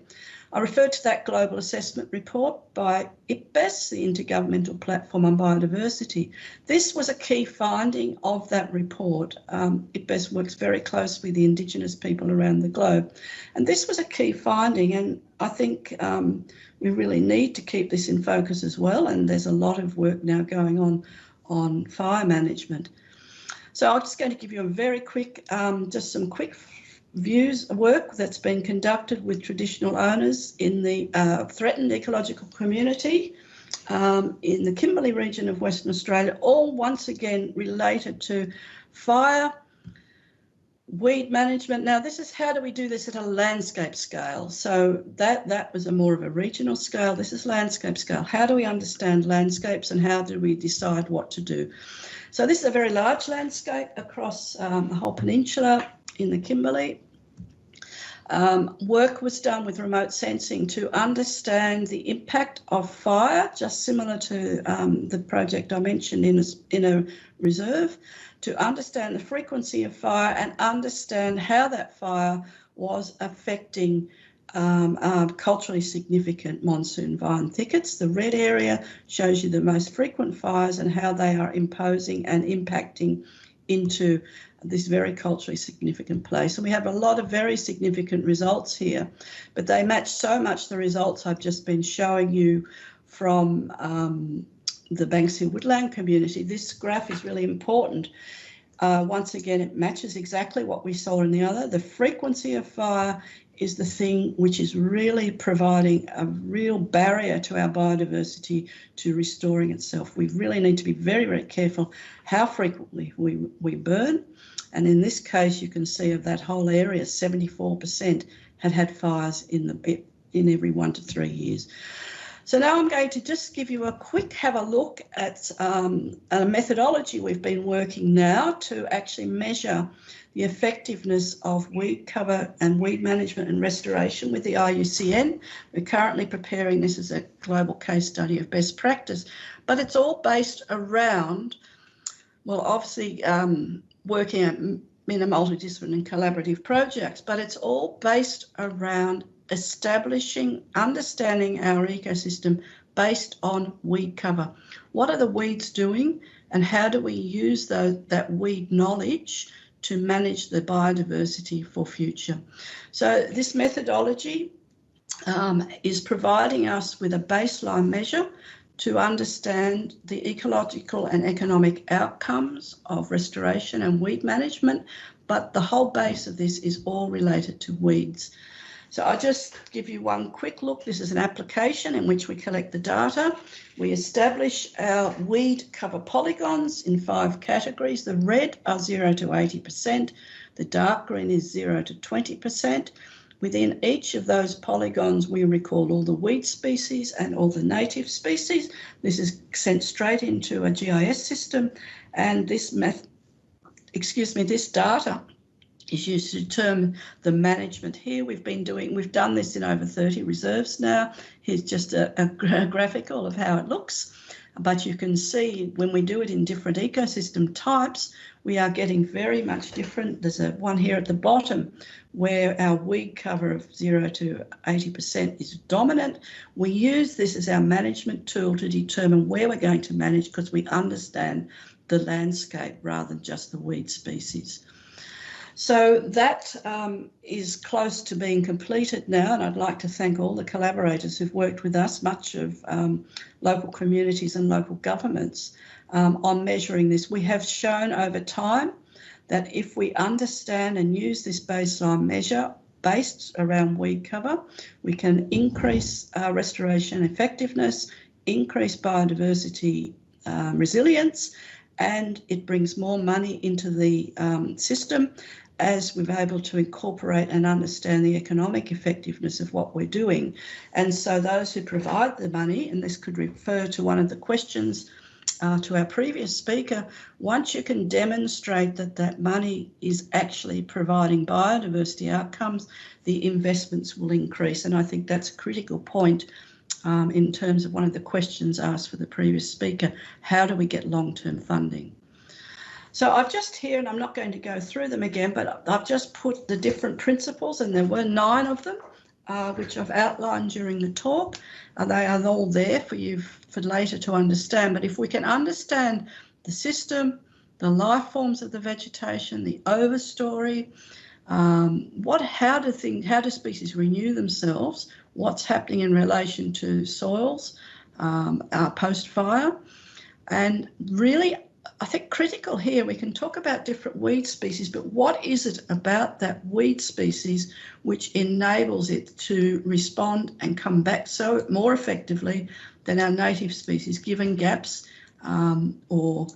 I referred to that global assessment report by IPBES, the Intergovernmental Platform on Biodiversity. This was a key finding of that report. IPBES works very closely with the Indigenous people around the globe. And this was a key finding, and I think we really need to keep this in focus as well, and there's a lot of work now going on fire management. So I'm just going to give you a very quick, just some quick work that's been conducted with traditional owners in the threatened ecological community in the Kimberley region of Western Australia, all once again related to fire, weed management. Now, this is how do we do this at a landscape scale? So that was more of a regional scale. This is landscape scale. How do we understand landscapes and how do we decide what to do? So this is a very large landscape across the whole peninsula in the Kimberley. Work was done with remote sensing to understand the impact of fire, just similar to the project I mentioned in a reserve, to understand the frequency of fire and understand how that fire was affecting culturally significant monsoon vine thickets. The red area shows you the most frequent fires and how they are imposing and impacting into this very culturally significant place. And we have a lot of very significant results here, but they match so much the results I've just been showing you from the Banks Hill Woodland community. This graph is really important. Once again, it matches exactly what we saw in the other. The frequency of fire is the thing which is really providing a real barrier to our biodiversity to restoring itself. We really need to be very, very careful how frequently we burn. And in this case, you can see of that whole area, 74% had fires in every 1 to 3 years. So now I'm going to just give you a quick have a look at a methodology we've been working now to actually measure the effectiveness of weed cover and weed management and restoration with the IUCN. We're currently preparing this as a global case study of best practice, but it's all based around, well, obviously working in a multidisciplinary and collaborative projects, but it's all based around establishing, understanding our ecosystem based on weed cover. What are the weeds doing and how do we use that weed knowledge to manage the biodiversity for future? So this methodology is providing us with a baseline measure to understand the ecological and economic outcomes of restoration and weed management, but the whole base of this is all related to weeds. So I'll just give you one quick look. This is an application in which we collect the data. We establish our weed cover polygons in 5 categories. The red are 0 to 80%. The dark green is 0 to 20%. Within each of those polygons, we record all the weed species and all the native species. This is sent straight into a GIS system, and this data is used to determine the management here. We've done this in over 30 reserves now. Here's just a graphical of how it looks. But you can see when we do it in different ecosystem types, we are getting very much different. There's one here at the bottom where our weed cover of 0 to 80% is dominant. We use this as our management tool to determine where we're going to manage because we understand the landscape rather than just the weed species. So that is close to being completed now, and I'd like to thank all the collaborators who've worked with us, much of local communities and local governments, on measuring this. We have shown over time that if we understand and use this baseline measure based around weed cover, we can increase restoration effectiveness, increase biodiversity resilience, and it brings more money into the system as we're able to incorporate and understand the economic effectiveness of what we're doing. And so those who provide the money, and this could refer to one of the questions to our previous speaker, once you can demonstrate that that money is actually providing biodiversity outcomes, the investments will increase. And I think that's a critical point in terms of one of the questions asked for the previous speaker, how do we get long-term funding? So I've just here, and I'm not going to go through them again, but I've just put the different principles, and there were 9 of them, which I've outlined during the talk. They are all there for you for later to understand. But if we can understand the system, the life forms of the vegetation, the overstory, how do species renew themselves, what's happening in relation to soils post-fire, and really, I think critical here, we can talk about different weed species, but what is it about that weed species which enables it to respond and come back so more effectively than our native species, given gaps or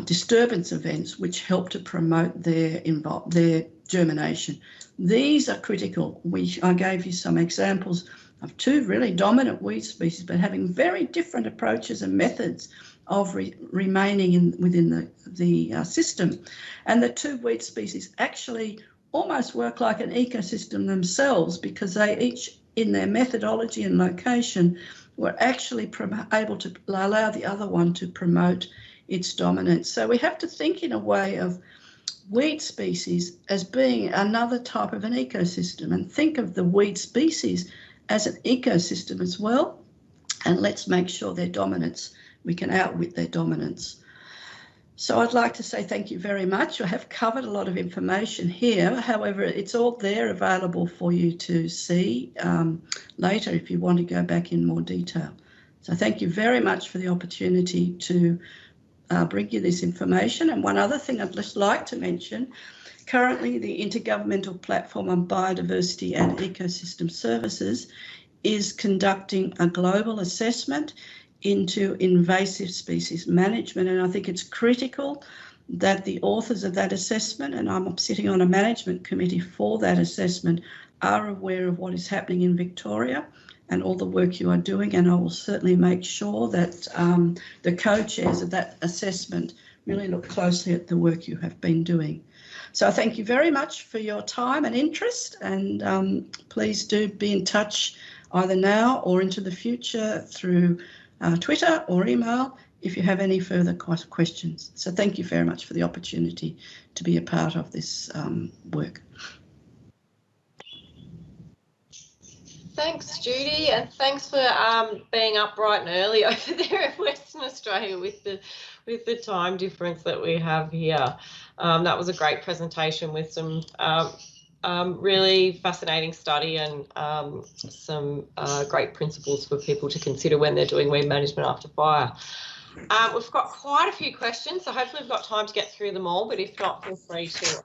disturbance events which help to promote their germination. These are critical. I gave you some examples of 2 really dominant weed species, but having very different approaches and methods of remaining within the system. And the 2 weed species actually almost work like an ecosystem themselves because they each, in their methodology and location, were actually able to allow the other one to promote its dominance. So we have to think in a way of weed species as being another type of an ecosystem, and think of the weed species as an ecosystem as well, and let's make sure their dominance, we can outwit their dominance. So I'd like to say thank you very much. I have covered a lot of information here. However, it's all there available for you to see later if you want to go back in more detail. So thank you very much for the opportunity to bring you this information. And one other thing I'd just like to mention, currently the Intergovernmental Platform on Biodiversity and Ecosystem Services is conducting a global assessment into invasive species management, and I think it's critical that the authors of that assessment, and I'm sitting on a management committee for that assessment, are aware of what is happening in Victoria and all the work you are doing, and I will certainly make sure that the co-chairs of that assessment really look closely at the work you have been doing. So thank you very much for your time and interest, and please do be in touch either now or into the future through Twitter or email if you have any further questions. So thank you very much for the opportunity to be a part of this work. Thanks, Judy, and thanks for being up bright and early over there in Western Australia with the time difference that we have here. That was a great presentation with some really fascinating study and some great principles for people to consider when they're doing weed management after fire. We've got quite a few questions, so hopefully we've got time to get through them all, but if not, feel free to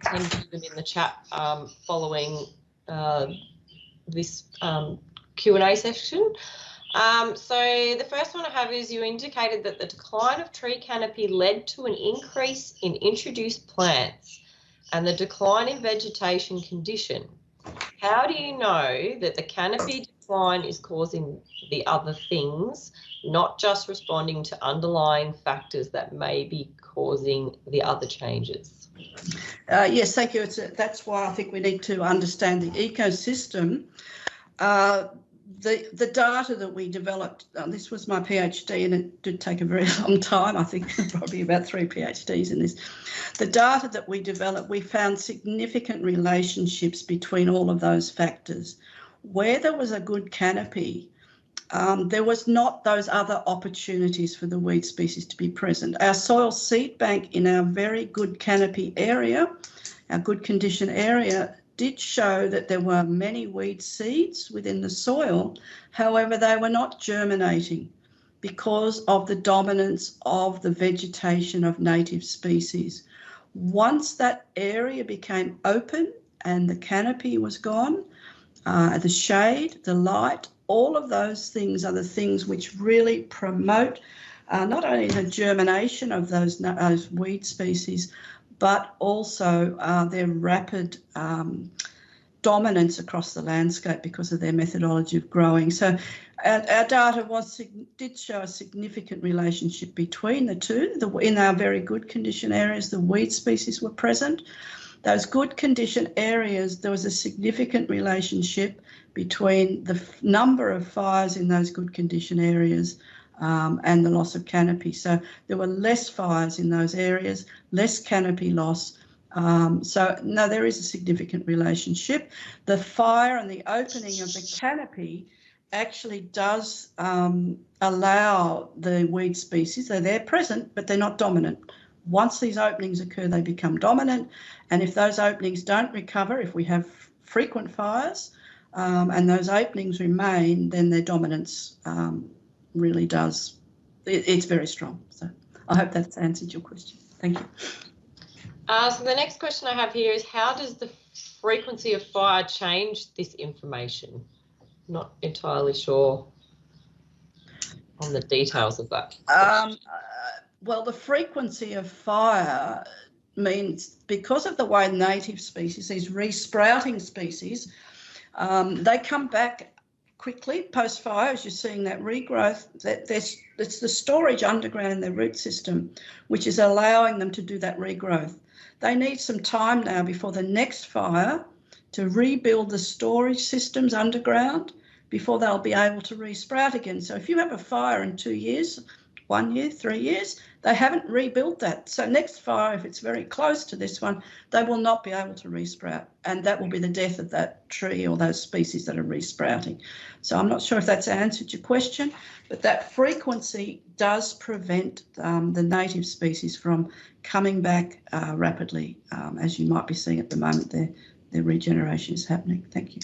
attend to them in the chat following this Q&A session. So the first one I have is, you indicated that the decline of tree canopy led to an increase in introduced plants and the decline in vegetation condition. How do you know that the canopy decline is causing the other things, not just responding to underlying factors that may be causing the other changes? Yes, thank you. That's why I think we need to understand the ecosystem. the data that we developed, this was my PhD, and it did take a very long time. I think probably about 3 PhDs in this. The data that we developed, we found significant relationships between all of those factors. Where there was a good canopy, there was not those other opportunities for the weed species to be present. Our soil seed bank in our very good canopy area, our good condition area, did show that there were many weed seeds within the soil. However, they were not germinating because of the dominance of the vegetation of native species. Once that area became open and the canopy was gone, the shade, the light, all of those things are the things which really promote not only the germination of those weed species, but also their rapid dominance across the landscape because of their methodology of growing. So our data did show a significant relationship between the two. In our very good condition areas, the weed species were present. Those good condition areas, there was a significant relationship between the number of fires in those good condition areas and the loss of canopy. So there were less fires in those areas, less canopy loss. So no, there is a significant relationship. The fire and the opening of the canopy actually does allow the weed species, they're present, but they're not dominant. Once these openings occur, they become dominant. And if those openings don't recover, if we have frequent fires and those openings remain, then their dominance really does, it's very strong. So I hope that's answered your question. Thank you. So the next question I have here is, how does the frequency of fire change this information? Not entirely sure on the details of that. Well, the frequency of fire means because of the way native species, these resprouting species, they come back quickly post-fire, as you're seeing that regrowth. It's the storage underground in their root system, which is allowing them to do that regrowth. They need some time now before the next fire to rebuild the storage systems underground before they'll be able to resprout again. So if you have a fire in 2 years, 1 year, 3 years, they haven't rebuilt that. So next fire, if it's very close to this one, they will not be able to resprout. And that will be the death of that tree or those species that are resprouting. So I'm not sure if that's answered your question, but that frequency does prevent the native species from coming back rapidly, as you might be seeing at the moment. Their regeneration is happening. Thank you.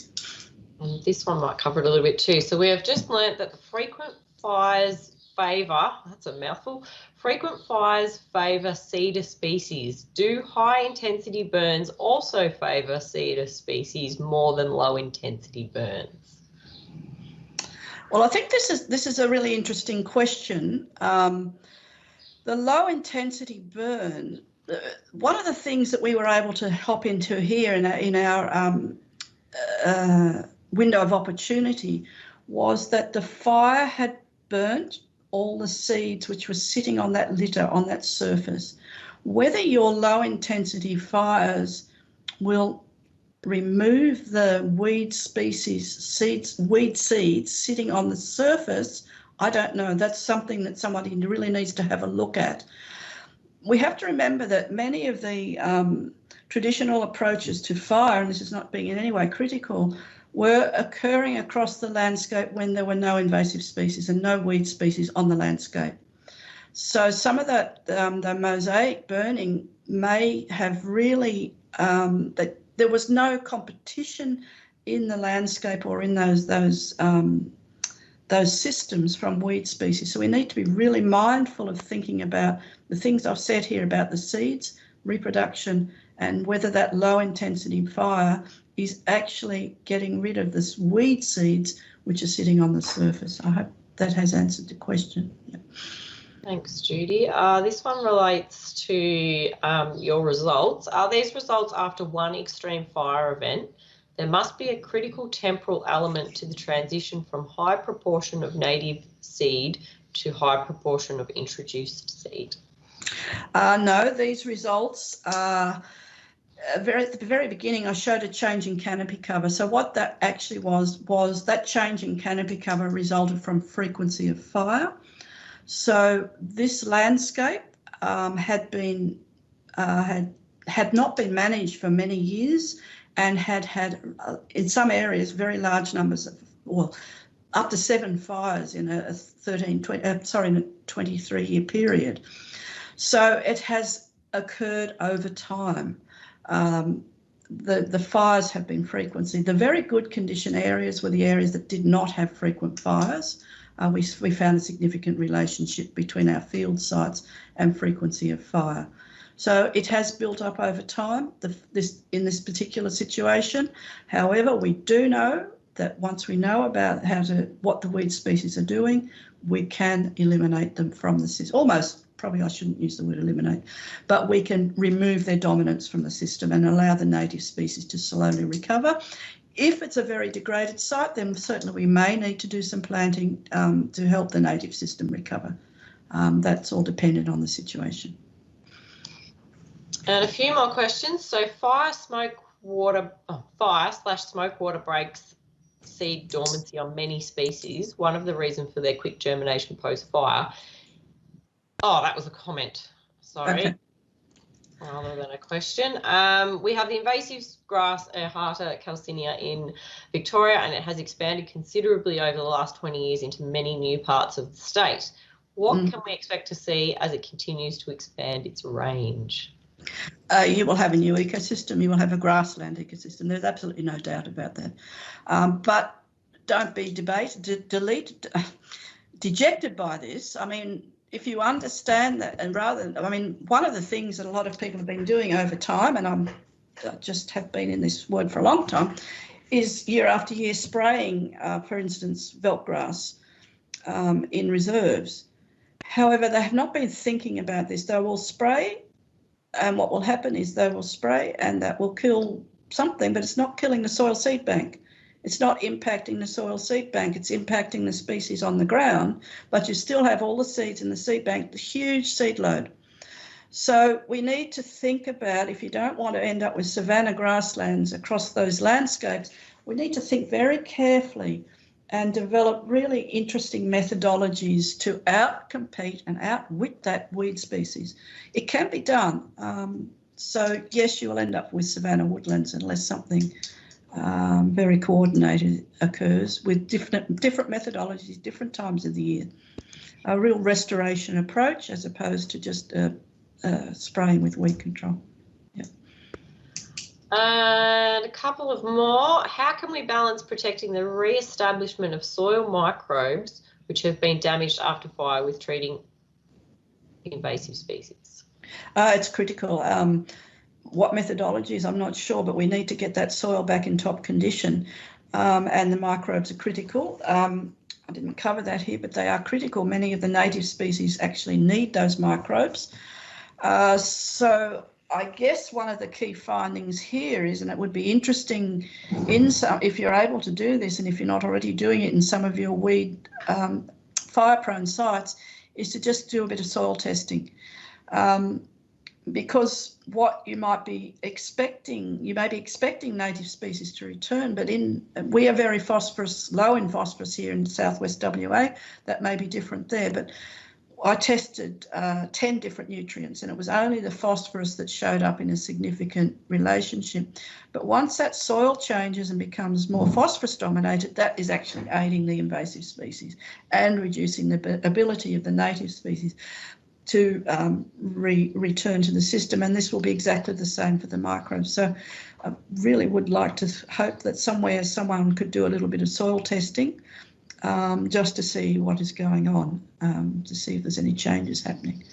And this one might cover it a little bit too. So we have just learnt that the frequent fires favour, that's a mouthful, frequent fires favour cedar species. Do high intensity burns also favour cedar species more than low intensity burns? Well, I think this is a really interesting question. The low intensity burn, one of the things that we were able to hop into here in our window of opportunity was that the fire had burnt all the seeds which were sitting on that litter, on that surface. Whether your low intensity fires will remove the weed species, weed seeds sitting on the surface, I don't know. That's something that somebody really needs to have a look at. We have to remember that many of the traditional approaches to fire, and this is not being in any way critical, were occurring across the landscape when there were no invasive species and no weed species on the landscape. So some of that, the mosaic burning may have really, that there was no competition in the landscape or in those systems from weed species. So we need to be really mindful of thinking about the things I've said here about the seeds, reproduction, and whether that low intensity fire is actually getting rid of this weed seeds which are sitting on the surface. I hope that has answered the question. Yeah. Thanks, Judy. This one relates to your results. Are these results after one extreme fire event? There must be a critical temporal element to the transition from high proportion of native seed to high proportion of introduced seed. No, these results are at the very beginning, I showed a change in canopy cover. So what that actually was that change in canopy cover resulted from frequency of fire. So this landscape had not been managed for many years, and had in some areas very large numbers of, well, up to 7 fires in a 23-year period. So it has occurred over time. The fires have been frequency. The very good condition areas were the areas that did not have frequent fires. We found a significant relationship between our field sites and frequency of fire. So it has built up over time in this particular situation. However, we do know that once we know about what the weed species are doing, we can eliminate them from the system. Almost, probably I shouldn't use the word eliminate, but we can remove their dominance from the system and allow the native species to slowly recover. If it's a very degraded site, then certainly we may need to do some planting to help the native system recover. That's all dependent on the situation. And a few more questions. So fire/smoke water breaks seed dormancy on many species. One of the reasons for their quick germination post-fire. Oh, that was a comment. Sorry. Okay. Rather than a question. We have the invasive grass Ehrhata calcinea in Victoria, and it has expanded considerably over the last 20 years into many new parts of the state. What can we expect to see as it continues to expand its range? You will have a new ecosystem. You will have a grassland ecosystem. There's absolutely no doubt about that. But don't be dejected by this. I mean, if you understand that, and one of the things that a lot of people have been doing over time, and I just have been in this word for a long time, is year after year spraying, for instance, veld grass in reserves. However, they have not been thinking about this. They will spray, and what will happen is they will spray and that will kill something, but it's not killing the soil seed bank. It's not impacting the soil seed bank. It's impacting the species on the ground, but you still have all the seeds in the seed bank, the huge seed load. So we need to think about, if you don't want to end up with savanna grasslands across those landscapes, we need to think very carefully and develop really interesting methodologies to outcompete and outwit that weed species. It can be done. So yes, you will end up with savanna woodlands unless something very coordinated occurs with different methodologies, different times of the year. A real restoration approach as opposed to just spraying with weed control. Yeah. And a couple of more. How can we balance protecting the re-establishment of soil microbes which have been damaged after fire with treating invasive species? It's critical. What methodologies, I'm not sure, but we need to get that soil back in top condition, and the microbes are critical. I didn't cover that here, but they are critical. Many of the native species actually need those microbes. So I guess one of the key findings here is, and it would be interesting if you're able to do this, and if you're not already doing it in some of your weed fire-prone sites, is to just do a bit of soil testing. Because what you might be expecting, you may be expecting native species to return, but we are very low in phosphorus here in southwest WA. That may be different there, but I tested 10 different nutrients, and it was only the phosphorus that showed up in a significant relationship. But once that soil changes and becomes more phosphorus dominated, that is actually aiding the invasive species and reducing the ability of the native species to return to the system, and this will be exactly the same for the microbes. So I really would like to hope that somewhere someone could do a little bit of soil testing just to see what is going on, to see if there's any changes happening.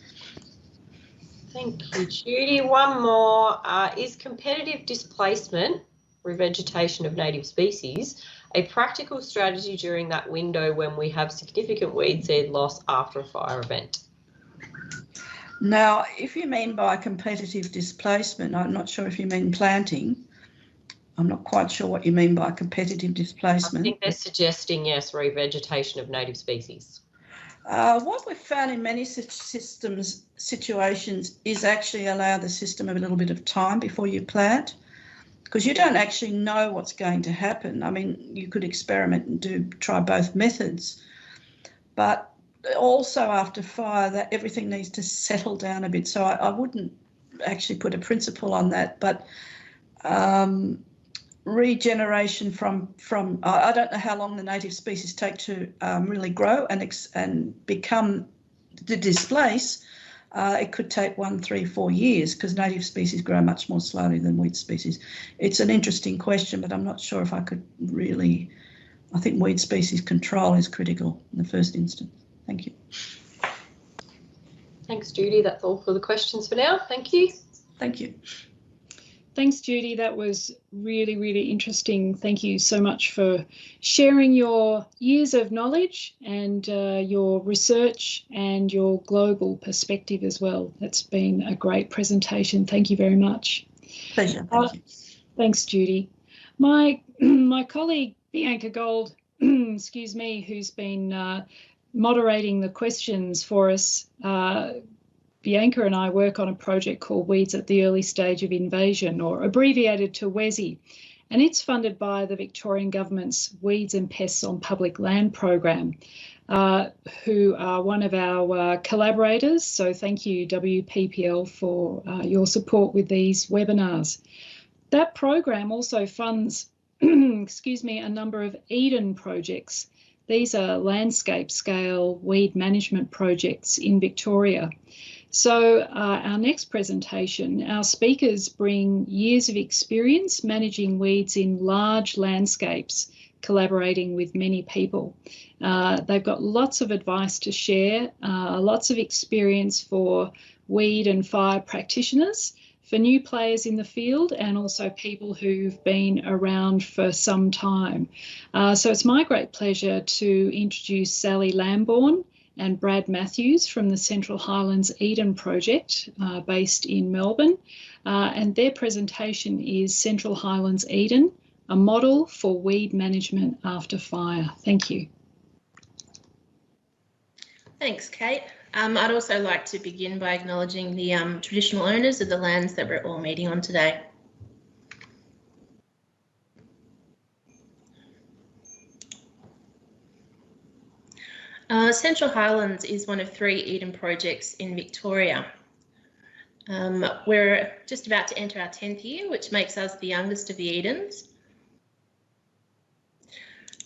Thank you, Judy. One more. Is competitive displacement, revegetation of native species, a practical strategy during that window when we have significant weed seed loss after a fire event? Now, if you mean by competitive displacement, I'm not sure if you mean planting. I'm not quite sure what you mean by competitive displacement. I think they're suggesting, yes, revegetation of native species. What we've found in many situations is actually allow the system a little bit of time before you plant, because you don't actually know what's going to happen. I mean, you could experiment and try both methods, but also after fire, that everything needs to settle down a bit. So I wouldn't actually put a principle on that, but regeneration from I don't know how long the native species take to really grow and become to displace. It could take 1, 3, 4 years, because native species grow much more slowly than weed species. It's an interesting question, but I'm not sure if I could really. I think weed species control is critical in the first instance. Thank you. Thanks, Judy. That's all for the questions for now. Thank you. Thank you. Thanks, Judy. That was really, really interesting. Thank you so much for sharing your years of knowledge and your research and your global perspective as well. That's been a great presentation. Thank you very much. Pleasure. Thank you. Thanks, Judy. My colleague, Bianca Gold, excuse me, who's been moderating the questions for us, Bianca and I work on a project called Weeds at the Early Stage of Invasion, or abbreviated to WESI, and it's funded by the Victorian Government's Weeds and Pests on Public Land program, who are one of our collaborators. So thank you, WPPL, for your support with these webinars. That program also funds, excuse me, a number of Eden projects. These are landscape scale weed management projects in Victoria. So our next presentation, our speakers bring years of experience managing weeds in large landscapes, collaborating with many people. They've got lots of advice to share, lots of experience for weed and fire practitioners, for new players in the field, and also people who've been around for some time. So it's my great pleasure to introduce Sally Lambourne and Brad Matthews from the Central Highlands Eden project based in Melbourne. And their presentation is Central Highlands Eden, a model for weed management after fire. Thank you. Thanks, Kate. I'd also like to begin by acknowledging the traditional owners of the lands that we're all meeting on today. Central Highlands is one of 3 Eden projects in Victoria. We're just about to enter our 10th year, which makes us the youngest of the Edens.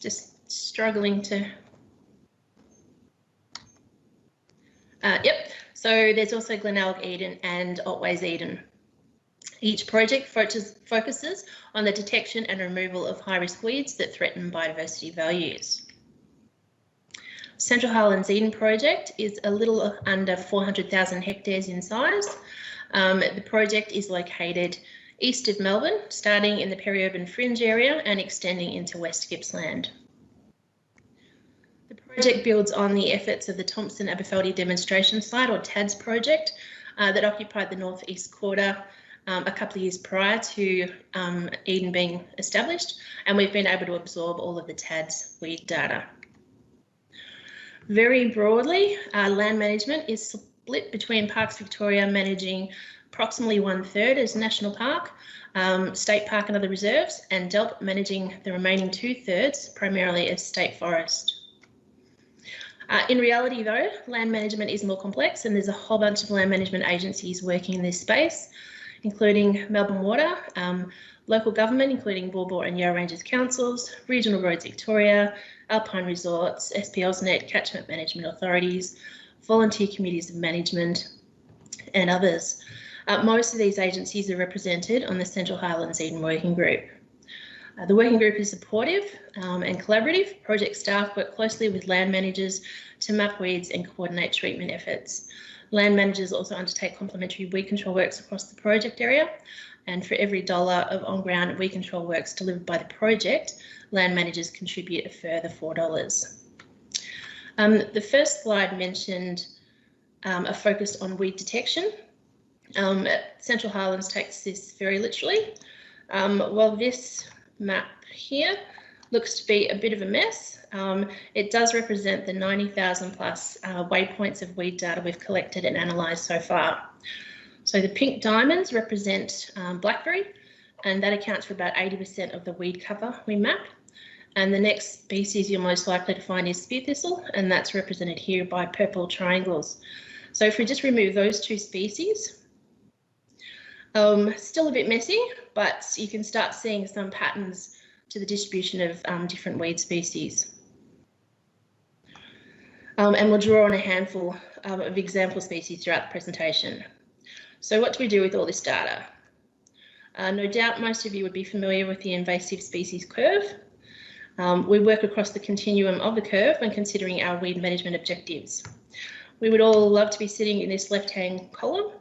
Just struggling to... Yep, so there's also Glenelg Eden and Otways Eden. Each project focuses on the detection and removal of high-risk weeds that threaten biodiversity values. Central Highlands Eden project is a little under 400,000 hectares in size. The project is located east of Melbourne, starting in the peri-urban fringe area and extending into West Gippsland. The project builds on the efforts of the Thompson Aberfeldy Demonstration Site, or TADS project, that occupied the northeast quarter a couple of years prior to Eden being established, and we've been able to absorb all of the TADS weed data. Very broadly, land management is split between Parks Victoria managing approximately 1/3 as National Park, State Park and other reserves, and DELP managing the remaining 2/3 primarily as State Forest. In reality though, land management is more complex, and there's a whole bunch of land management agencies working in this space, including Melbourne Water, local government, including Bull Bore and Yarra Ranges Councils, Regional Roads Victoria, Alpine Resorts, SPLSnet, Catchment Management Authorities, volunteer committees of management, and others. Most of these agencies are represented on the Central Highlands Eden Working Group. The working group is supportive and collaborative. Project staff work closely with land managers to map weeds and coordinate treatment efforts. Land managers also undertake complementary weed control works across the project area, and for every $1 of on-ground weed control works delivered by the project, land managers contribute a further $4. The first slide mentioned a focus on weed detection. Central Highlands takes this very literally. While this map here looks to be a bit of a mess. It does represent the 90,000 plus waypoints of weed data we've collected and analysed so far. So the pink diamonds represent blackberry, and that accounts for about 80% of the weed cover we map. And the next species you're most likely to find is spear thistle, and that's represented here by purple triangles. So if we just remove those two species, still a bit messy, but you can start seeing some patterns to the distribution of different weed species. And we'll draw on a handful of example species throughout the presentation. So what do we do with all this data? No doubt most of you would be familiar with the invasive species curve. We work across the continuum of the curve when considering our weed management objectives. We would all love to be sitting in this left-hand column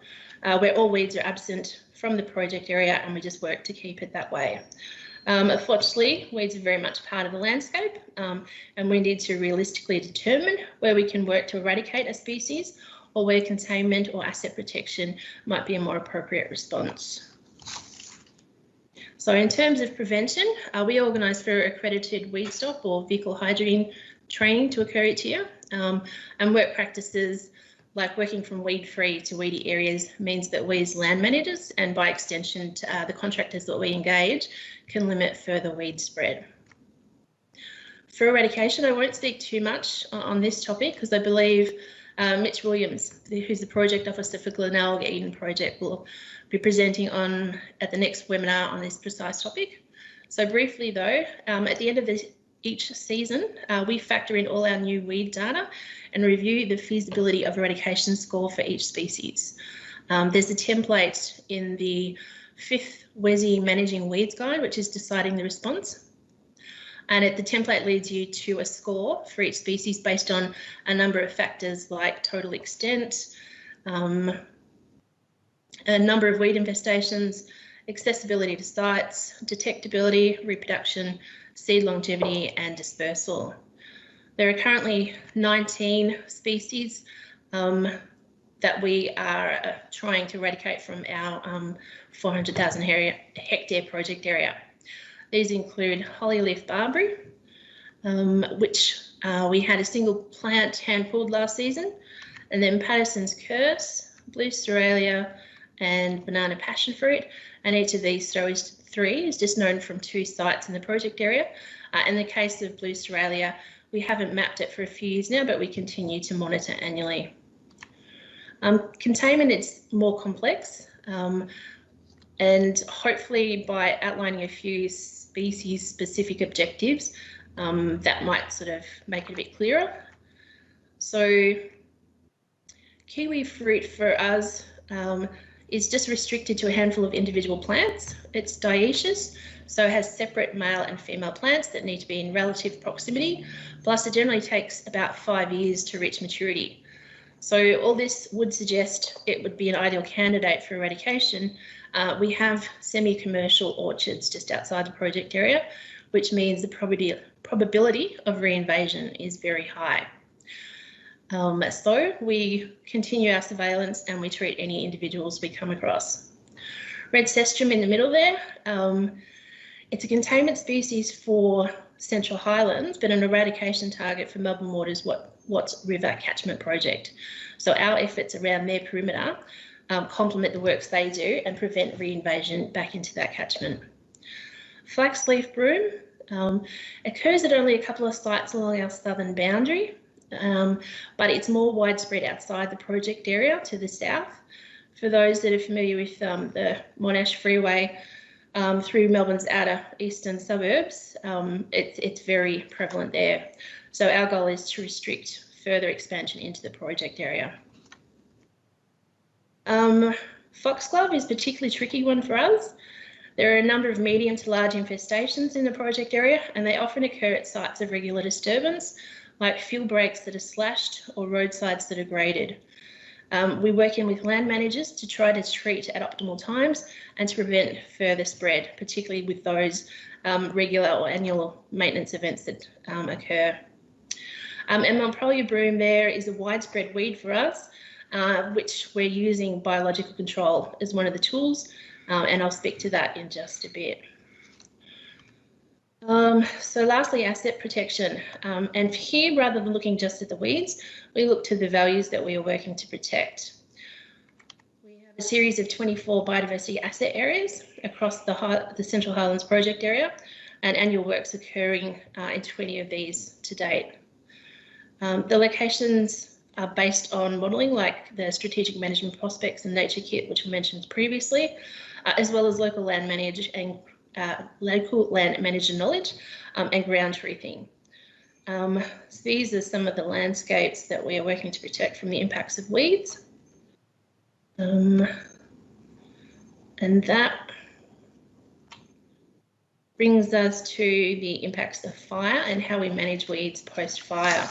where all weeds are absent from the project area, and we just work to keep it that way. Unfortunately, weeds are very much part of the landscape, and we need to realistically determine where we can work to eradicate a species or where containment or asset protection might be a more appropriate response. So in terms of prevention, we organise for accredited weed stop or vehicle hygiene training to occur each year, and work practices like working from weed-free to weedy areas means that we as land managers, and by extension to, the contractors that we engage, can limit further weed spread. For eradication, I won't speak too much on this topic because I believe Mitch Williams, who's the project officer for Glenelg Eden Project, will be presenting at the next webinar on this precise topic. So briefly though, at the end of each season, we factor in all our new weed data and review the feasibility of eradication score for each species. There's a template in the 5th WESI Managing Weeds Guide, which is deciding the response. And the template leads you to a score for each species based on a number of factors like total extent, a number of weed infestations, accessibility to sites, detectability, reproduction, seed longevity and dispersal. There are currently 19 species that we are trying to eradicate from our 400,000 hectare project area. These include hollyleaf barberry, which we had a single plant hand pulled last season, and then Patterson's curse, blue Australia and banana passion fruit, and each of these three is just known from 2 sites in the project area. In the case of blue Australia, we haven't mapped it for a few years now, but we continue to monitor annually. Containment is more complex, and hopefully by outlining a few species specific objectives, that might sort of make it a bit clearer. So kiwi fruit for us is just restricted to a handful of individual plants. It's dioecious, so it has separate male and female plants that need to be in relative proximity, plus it generally takes about 5 years to reach maturity. So all this would suggest it would be an ideal candidate for eradication. We have semi-commercial orchards just outside the project area, which means the probability of reinvasion is very high. So we continue our surveillance and we treat any individuals we come across. Red cestrum in the middle there, it's a containment species for Central Highlands, but an eradication target for Melbourne Water's Watts River Catchment Project. So our efforts around their perimeter complement the works they do and prevent reinvasion back into that catchment. Flaxleaf broom occurs at only a couple of sites along our southern boundary, but it's more widespread outside the project area to the south. For those that are familiar with the Monash Freeway through Melbourne's outer eastern suburbs, it's very prevalent there. So our goal is to restrict further expansion into the project area. Foxglove is a particularly tricky one for us. There are a number of medium to large infestations in the project area, and they often occur at sites of regular disturbance, like fuel breaks that are slashed or roadsides that are graded. We work in with land managers to try to treat at optimal times and to prevent further spread, particularly with those regular or annual maintenance events that occur. And Montpelier broom there is a widespread weed for us, which we're using biological control as one of the tools, and I'll speak to that in just a bit. So lastly, asset protection. And here, rather than looking just at the weeds, we look to the values that we are working to protect. We have a series of 24 biodiversity asset areas across the Central Highlands project area, and annual works occurring in 20 of these to date. The locations are based on modelling like the Strategic Management Prospects and Nature Kit, which were mentioned previously, as well as local land manager knowledge and ground truthing. So these are some of the landscapes that we are working to protect from the impacts of weeds. And that brings us to the impacts of fire and how we manage weeds post-fire.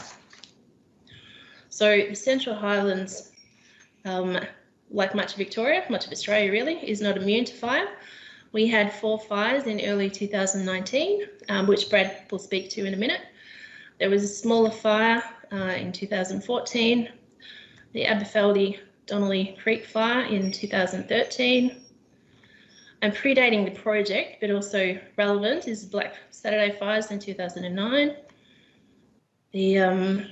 So the Central Highlands, like much of Victoria, much of Australia really, is not immune to fire. We had 4 fires in early 2019, which Brad will speak to in a minute. There was a smaller fire in 2014, the Aberfeldy-Donnelly Creek fire in 2013, and predating the project, but also relevant, is Black Saturday fires in 2009, the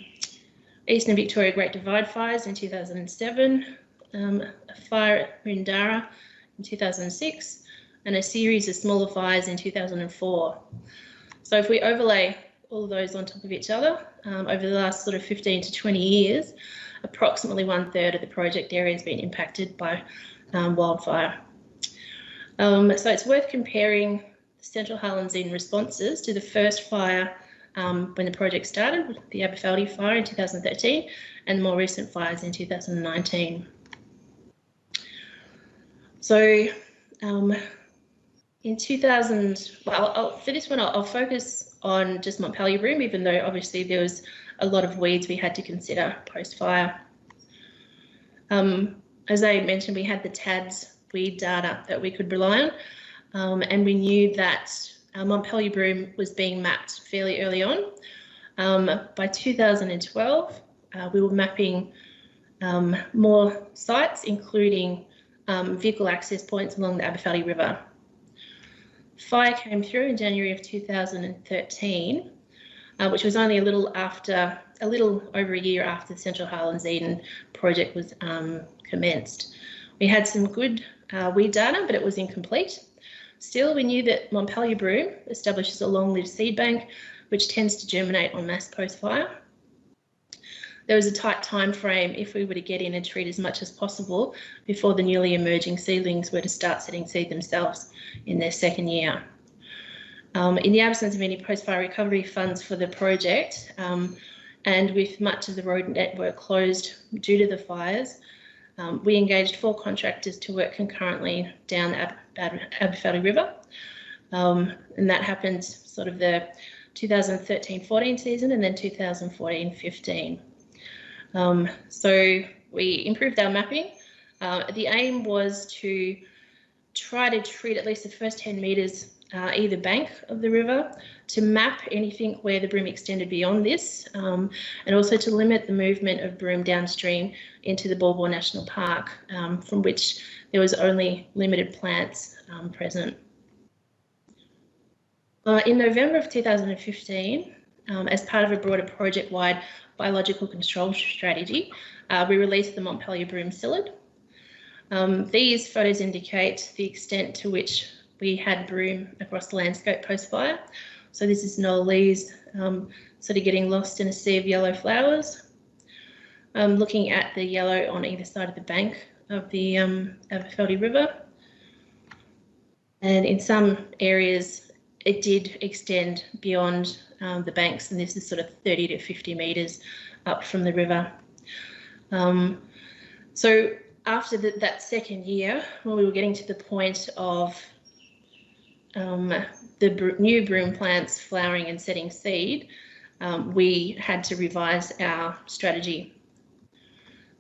Eastern Victoria Great Divide fires in 2007, a fire at Rindara in 2006, and a series of smaller fires in 2004. So if we overlay all of those on top of each other, over the last sort of 15 to 20 years, approximately 1/3 of the project area has been impacted by wildfire. So it's worth comparing Central Highlands in responses to the first fire when the project started, the Aberfeldy fire in 2013, and more recent fires in 2019. So in 2000, for this one, I'll focus on just Montpellier Broom, even though obviously there was a lot of weeds we had to consider post-fire. As I mentioned, we had the TADS weed data that we could rely on, and we knew that Montpellier Broom was being mapped fairly early on. By 2012, we were mapping more sites, including vehicle access points along the Aberfeldy River. Fire came through in January of 2013, which was only a little over a year after the Central Highlands Eden project was commenced. We had some good weed data, but it was incomplete. Still, we knew that Montpellier Broom establishes a long-lived seed bank, which tends to germinate en masse post-fire. There was a tight time frame if we were to get in and treat as much as possible before the newly emerging seedlings were to start setting seed themselves in their second year. In the absence of any post-fire recovery funds for the project, and with much of the road network closed due to the fires, we engaged 4 contractors to work concurrently down the Aberfeldy River, and that happened sort of the 2013-14 season and then 2014-15. So we improved our mapping. The aim was to try to treat at least the first 10 metres either bank of the river, to map anything where the broom extended beyond this, and also to limit the movement of broom downstream into the Baw Baw National Park, from which there was only limited plants present. In November of 2015, as part of a broader project-wide biological control strategy, we released the Montpellier Broom Psyllid. These photos indicate the extent to which we had broom across the landscape post-fire. So this is Noel Lee's sort of getting lost in a sea of yellow flowers. Looking at the yellow on either side of the bank of the Aberfeldy River. And in some areas, it did extend beyond the banks, and this is sort of 30 to 50 metres up from the river. So after that second year, when we were getting to the point of the new broom plants flowering and setting seed, we had to revise our strategy.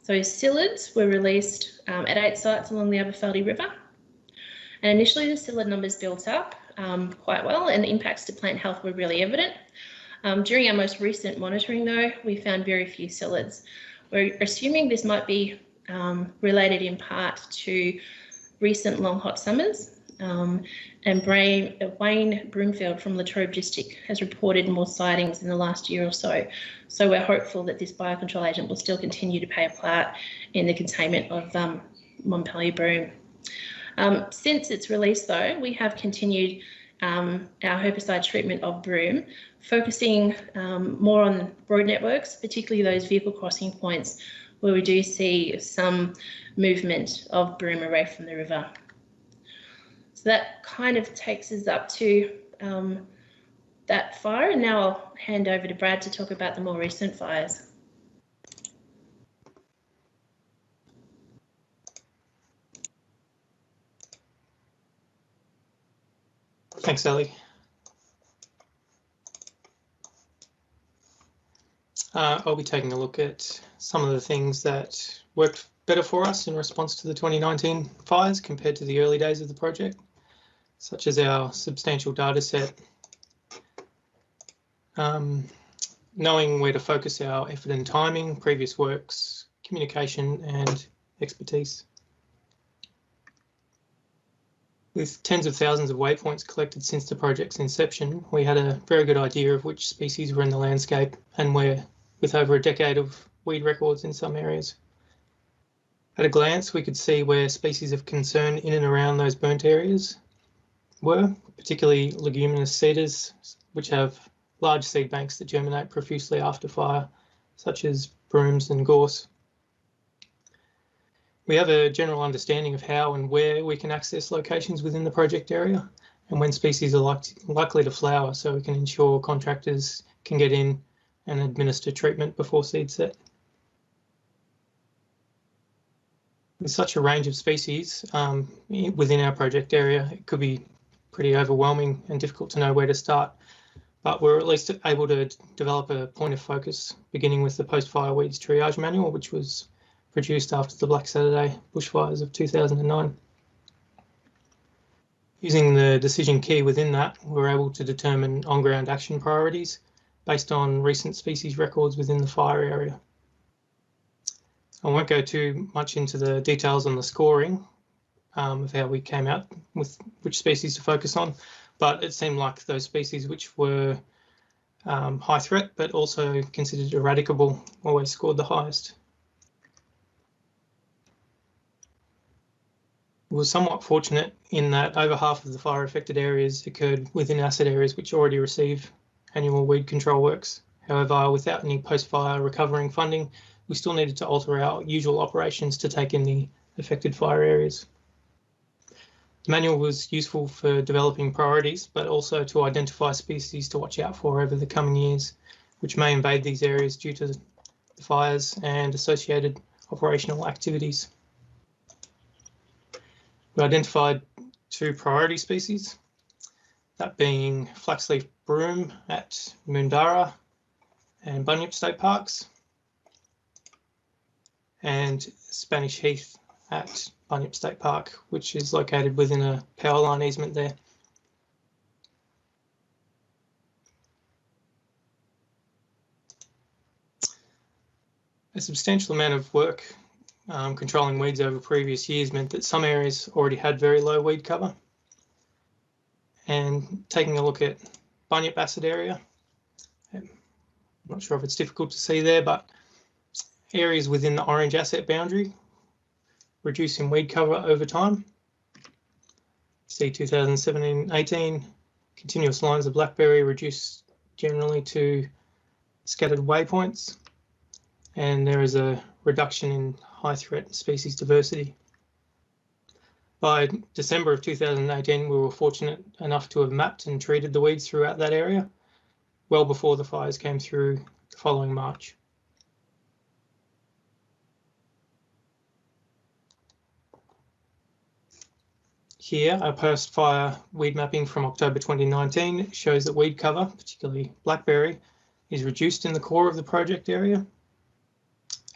So psyllids were released at 8 sites along the Aberfeldy River. And initially the psyllid numbers built up quite well, and the impacts to plant health were really evident. During our most recent monitoring though, we found very few psyllids. We're assuming this might be related in part to recent long hot summers, and Wayne Broomfield from Latrobe District has reported more sightings in the last year or so. So we're hopeful that this biocontrol agent will still continue to play a part in the containment of Montpellier broom. Since its release, though, we have continued our herbicide treatment of broom, focusing more on road networks, particularly those vehicle crossing points where we do see some movement of broom away from the river. So that kind of takes us up to that fire, and now I'll hand over to Brad to talk about the more recent fires. Thanks, Ellie. I'll be taking a look at some of the things that worked better for us in response to the 2019 fires compared to the early days of the project, such as our substantial data set, knowing where to focus our effort and timing, previous works, communication and expertise. With tens of thousands of waypoints collected since the project's inception, we had a very good idea of which species were in the landscape and where, with over a decade of weed records in some areas. At a glance, we could see where species of concern in and around those burnt areas were, particularly leguminous cedars, which have large seed banks that germinate profusely after fire, such as brooms and gorse. We have a general understanding of how and where we can access locations within the project area and when species are likely to flower, so we can ensure contractors can get in and administer treatment before seed set. With such a range of species within our project area, it could be pretty overwhelming and difficult to know where to start, but we're at least able to develop a point of focus, beginning with the post-fire weeds triage manual, which was produced after the Black Saturday bushfires of 2009. Using the decision key within that, we're able to determine on-ground action priorities based on recent species records within the fire area. I won't go too much into the details on the scoring of how we came out with which species to focus on, but it seemed like those species which were high threat but also considered eradicable always scored the highest. We were somewhat fortunate in that over half of the fire affected areas occurred within asset areas which already receive annual weed control works. However, without any post-fire recovering funding, we still needed to alter our usual operations to take in the affected fire areas. The manual was useful for developing priorities, but also to identify species to watch out for over the coming years, which may invade these areas due to the fires and associated operational activities. We identified 2 priority species, that being flaxleaf broom at Moondara and Bunyip State Parks, and Spanish heath at Bunyip State Park, which is located within a power line easement there. A substantial amount of work controlling weeds over previous years meant that some areas already had very low weed cover. And taking a look at Bunyip Asset area, I'm not sure if it's difficult to see there, but areas within the orange asset boundary reduce in weed cover over time. See 2017-18, continuous lines of blackberry reduce generally to scattered waypoints, and there is a reduction in high threat species diversity. By December of 2018, we were fortunate enough to have mapped and treated the weeds throughout that area, well before the fires came through the following March. Here, our post-fire weed mapping from October 2019 shows that weed cover, particularly blackberry, is reduced in the core of the project area,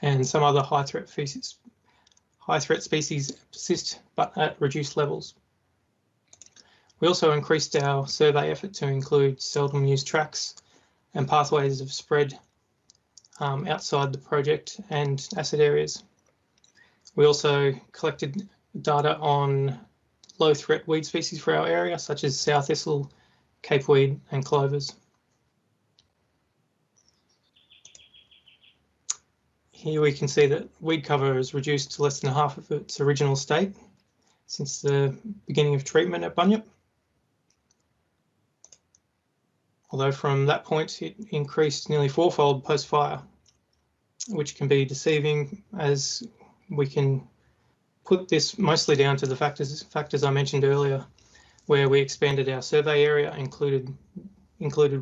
and some other high threat species persist, but at reduced levels. We also increased our survey effort to include seldom used tracks and pathways of spread outside the project and asset areas. We also collected data on low threat weed species for our area, such as sow thistle, capeweed and clovers. Here we can see that weed cover is reduced to less than half of its original state since the beginning of treatment at Bunyip. Although from that point it increased nearly fourfold post-fire, which can be deceiving, as we can put this mostly down to the factors I mentioned earlier, where we expanded our survey area, included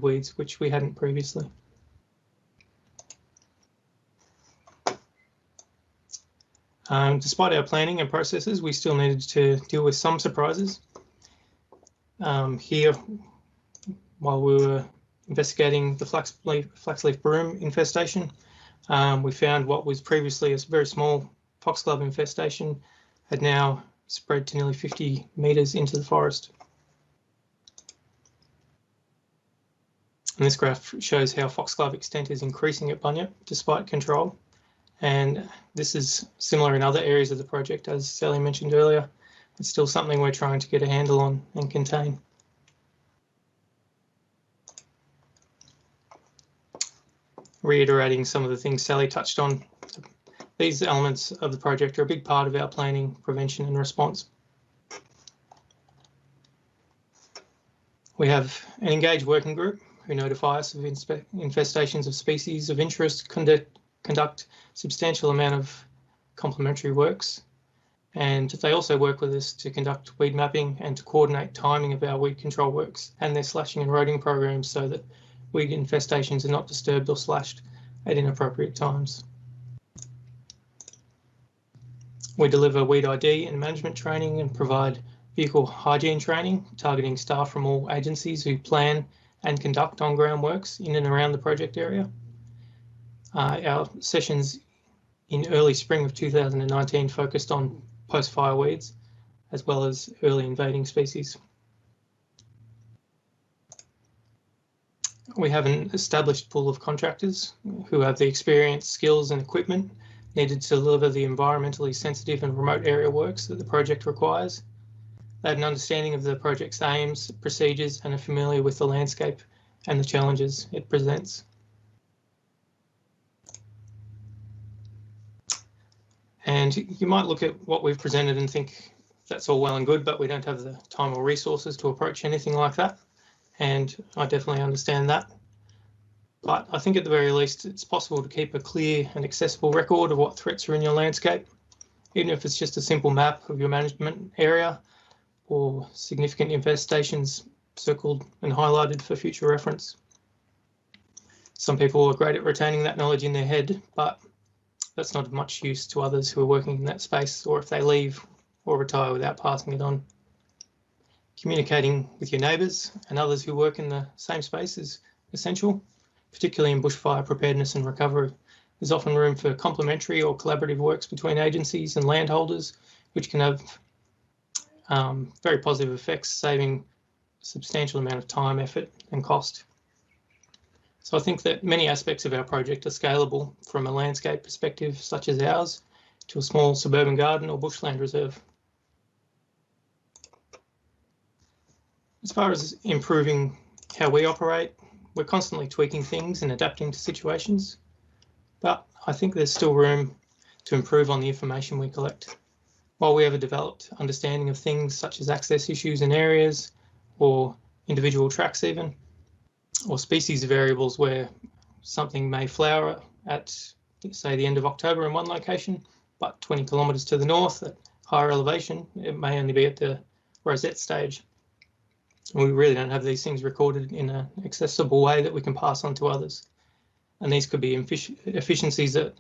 weeds, which we hadn't previously. Despite our planning and processes, we still needed to deal with some surprises. Here, while we were investigating the flaxleaf broom infestation, we found what was previously a very small foxglove infestation had now spread to nearly 50 metres into the forest. And this graph shows how foxglove extent is increasing at Bunyip despite control. And this is similar in other areas of the project, as Sally mentioned earlier. It's still something we're trying to get a handle on and contain. Reiterating some of the things Sally touched on, these elements of the project are a big part of our planning, prevention and response. We have an engaged working group who notify us of infestations of species of interest, conduct substantial amount of complementary works, and they also work with us to conduct weed mapping and to coordinate timing of our weed control works and their slashing and roading programs so that weed infestations are not disturbed or slashed at inappropriate times. We deliver weed ID and management training and provide vehicle hygiene training, targeting staff from all agencies who plan and conduct on-ground works in and around the project area. Our sessions in early spring of 2019 focused on post-fire weeds, as well as early invading species. We have an established pool of contractors who have the experience, skills and equipment needed to deliver the environmentally sensitive and remote area works that the project requires. They have an understanding of the project's aims, procedures, and are familiar with the landscape and the challenges it presents. And you might look at what we've presented and think that's all well and good, but we don't have the time or resources to approach anything like that. And I definitely understand that. But I think at the very least, it's possible to keep a clear and accessible record of what threats are in your landscape, even if it's just a simple map of your management area or significant infestations circled and highlighted for future reference. Some people are great at retaining that knowledge in their head, but that's not of much use to others who are working in that space, or if they leave or retire without passing it on. Communicating with your neighbours and others who work in the same space is essential, particularly in bushfire preparedness and recovery. There's often room for complementary or collaborative works between agencies and landholders, which can have very positive effects, saving a substantial amount of time, effort and cost. So I think that many aspects of our project are scalable from a landscape perspective such as ours to a small suburban garden or bushland reserve. As far as improving how we operate, we're constantly tweaking things and adapting to situations, but I think there's still room to improve on the information we collect. While we have a developed understanding of things such as access issues in areas or individual tracks even, or species variables where something may flower at, say, the end of October in one location, but 20 kilometres to the north at higher elevation, it may only be at the rosette stage. And we really don't have these things recorded in an accessible way that we can pass on to others. And these could be efficiencies that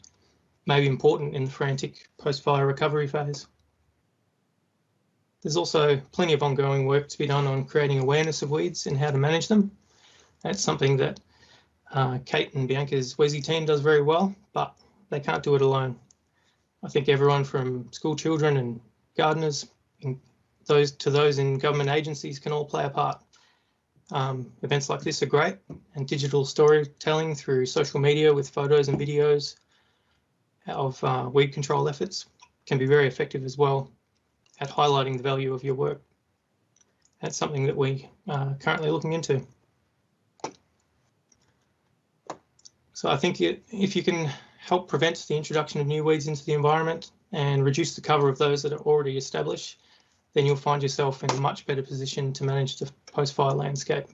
may be important in the frantic post-fire recovery phase. There's also plenty of ongoing work to be done on creating awareness of weeds and how to manage them. That's something that Kate and Bianca's WESI team does very well, but they can't do it alone. I think everyone from school children and gardeners to those in government agencies can all play a part. Events like this are great, and digital storytelling through social media with photos and videos of weed control efforts can be very effective as well. at highlighting the value of your work. That's something that we are currently looking into. So I think if you can help prevent the introduction of new weeds into the environment and reduce the cover of those that are already established, then you'll find yourself in a much better position to manage the post-fire landscape,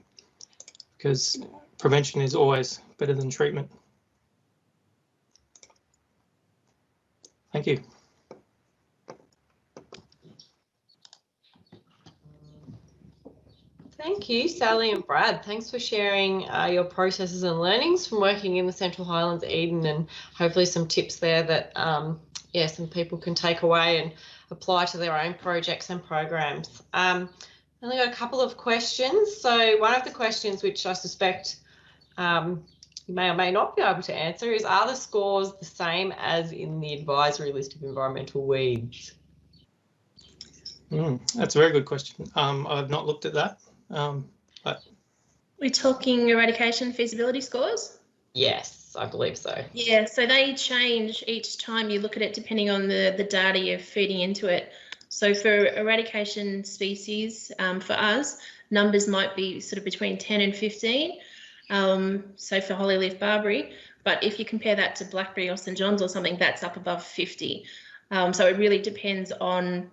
because prevention is always better than treatment. Thank you. Thank you, Sally and Brad. Thanks for sharing your processes and learnings from working in the Central Highlands, Eden, and hopefully some tips there that some people can take away and apply to their own projects and programs. I've only got a couple of questions. So one of the questions, which I suspect you may or may not be able to answer, is, are the scores the same as in the advisory list of environmental weeds? That's a very good question. I've not looked at that. But we're talking eradication feasibility scores? Yes, I believe so. Yeah, so they change each time you look at it depending on the data you're feeding into it. So for eradication species, for us, numbers might be sort of between 10 and 15. So for hollyleaf barberry, but if you compare that to blackberry or St John's or something, that's up above 50. So it really depends on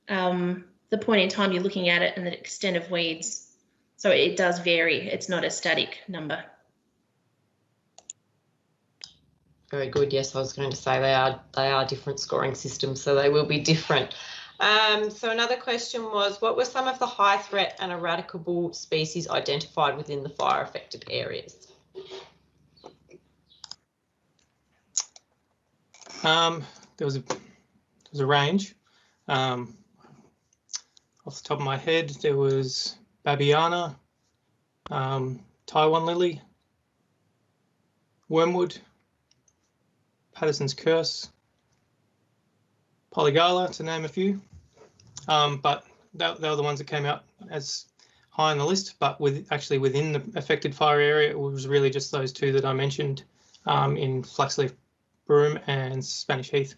the point in time you're looking at it and the extent of weeds. So it does vary. It's not a static number. Very good. Yes, I was going to say they are different scoring systems, so they will be different. So another question was, what were some of the high threat and eradicable species identified within the fire affected areas? There was a range. Off the top of my head, there was Babiana, Taiwan lily, wormwood, Patterson's curse, polygala, to name a few. But they were the ones that came out as high on the list. But actually within the affected fire area, it was really just those two that I mentioned in flaxleaf broom and Spanish heath.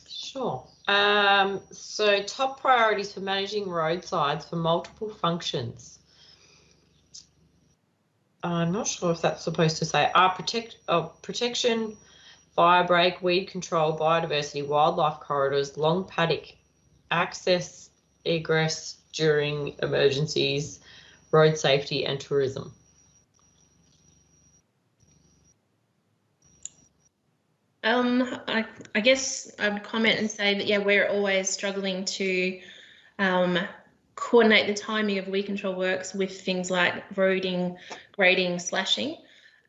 Sure. So top priorities for managing roadsides for multiple functions. I'm not sure if that's supposed to say protection, fire break, weed control, biodiversity, wildlife corridors, long paddock, access, egress during emergencies, road safety and tourism. I guess I would comment and say that, yeah, we're always struggling to coordinate the timing of weed control works with things like roading, grading, slashing.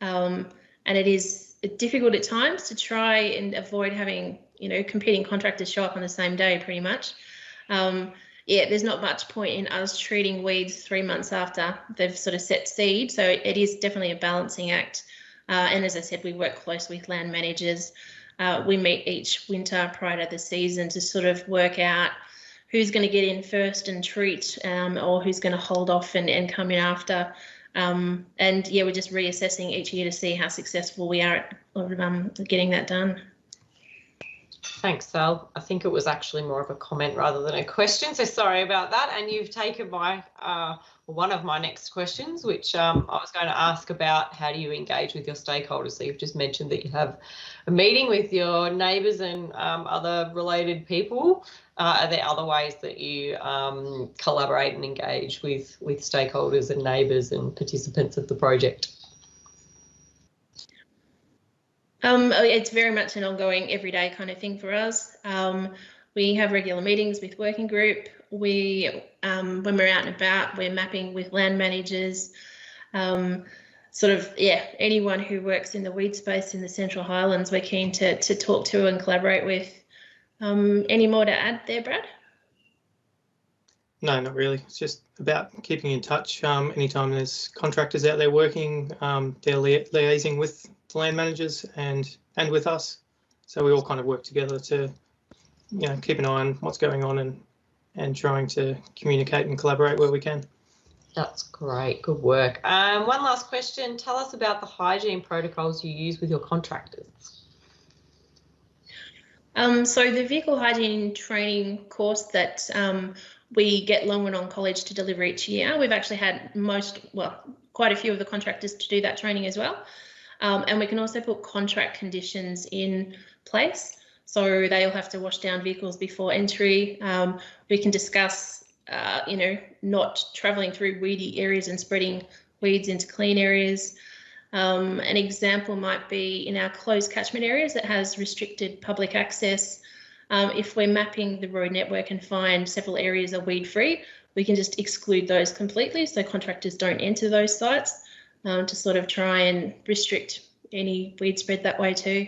And it is difficult at times to try and avoid having, competing contractors show up on the same day pretty much. Yeah, there's not much point in us treating weeds 3 months after they've sort of set seed. So it is definitely a balancing act. And as I said, we work closely with land managers. We meet each winter prior to the season to sort of work out who's going to get in first and treat, or who's going to hold off and come in after. And yeah, we're just reassessing each year to see how successful we are at getting that done. Thanks, Sal. I think it was actually more of a comment rather than a question, so sorry about that. And you've taken my one of my next questions, which I was going to ask about how do you engage with your stakeholders. So you've just mentioned that you have a meeting with your neighbours and other related people. Are there other ways that you collaborate and engage with stakeholders and neighbours and participants of the project? It's very much an ongoing everyday kind of thing for us. We have regular meetings with working group. We, when we're out and about, we're mapping with land managers. Anyone who works in the weed space in the Central Highlands, we're keen to talk to and collaborate with. Any more to add there, Brad? No, not really. It's just about keeping in touch. Anytime there's contractors out there working, they're liaising with the land managers and with us. So we all kind of work together to, keep an eye on what's going on and trying to communicate and collaborate where we can. That's great. Good work. One last question. Tell us about the hygiene protocols you use with your contractors. So the vehicle hygiene training course that we get Longwood College to deliver each year, we've actually had quite a few of the contractors to do that training as well. And we can also put contract conditions in place. So they'll have to wash down vehicles before entry. We can discuss, not travelling through weedy areas and spreading weeds into clean areas. An example might be in our closed catchment areas that has restricted public access. If we're mapping the road network and find several areas are weed free, we can just exclude those completely so contractors don't enter those sites to sort of try and restrict any weed spread that way too.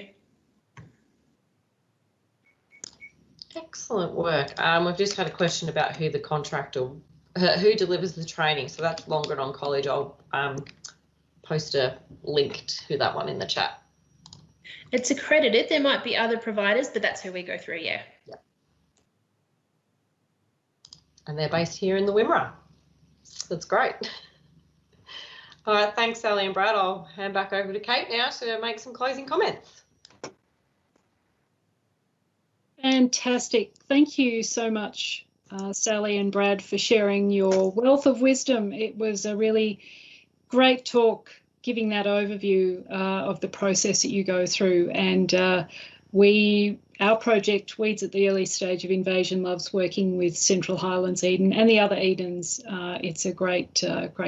Excellent work. We've just had a question about who the contractor, who delivers the training. So that's Longwood College. I'll post a link to that one in the chat. It's accredited. There might be other providers, but that's who we go through, yeah. And they're based here in the Wimmera. That's great. All right, thanks, Sally and Brad. I'll hand back over to Kate now to make some closing comments. Fantastic. Thank you so much, Sally and Brad, for sharing your wealth of wisdom. It was a really great talk, giving that overview of the process that you go through. And our project, Weeds at the Early Stage of Invasion, loves working with Central Highlands Eden and the other Edens. It's a great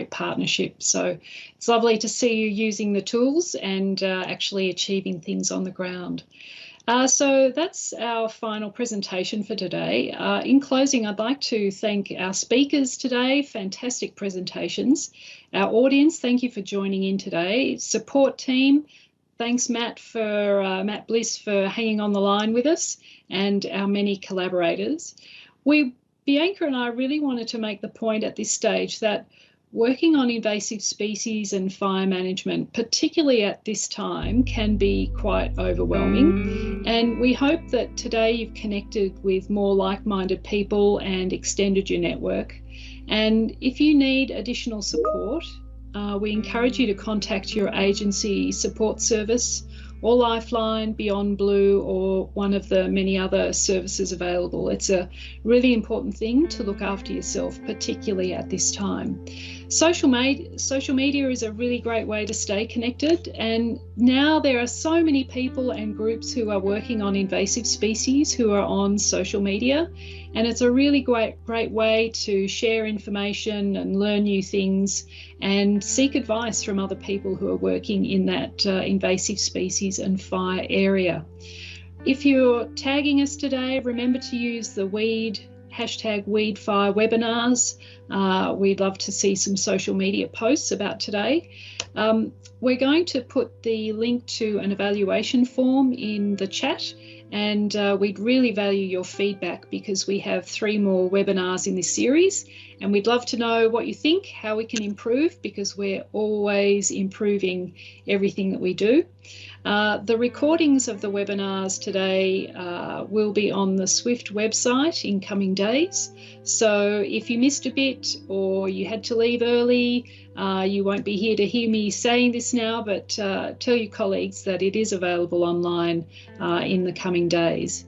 partnership. So it's lovely to see you using the tools and actually achieving things on the ground. So that's our final presentation for today. In closing, I'd like to thank our speakers today, fantastic presentations. Our audience, thank you for joining in today. Support team, thanks Matt Bliss for hanging on the line with us, and our many collaborators. Bianca and I really wanted to make the point at this stage that working on invasive species and fire management, particularly at this time, can be quite overwhelming. And we hope that today you've connected with more like-minded people and extended your network. And if you need additional support, we encourage you to contact your agency support service or Lifeline, Beyond Blue, or one of the many other services available. It's a really important thing to look after yourself, particularly at this time. Social media is a really great way to stay connected, and now there are so many people and groups who are working on invasive species who are on social media, and it's a really great way to share information and learn new things and seek advice from other people who are working in that invasive species and fire area. If you're tagging us today, remember to use the hashtag #WeedFire webinars. We'd love to see some social media posts about today. We're going to put the link to an evaluation form in the chat, and we'd really value your feedback because we have 3 more webinars in this series, and we'd love to know what you think, how we can improve, because we're always improving everything that we do. The recordings of the webinars today will be on the Swift website in coming days. So if you missed a bit or you had to leave early, you won't be here to hear me saying this now, but tell your colleagues that it is available online in the coming days.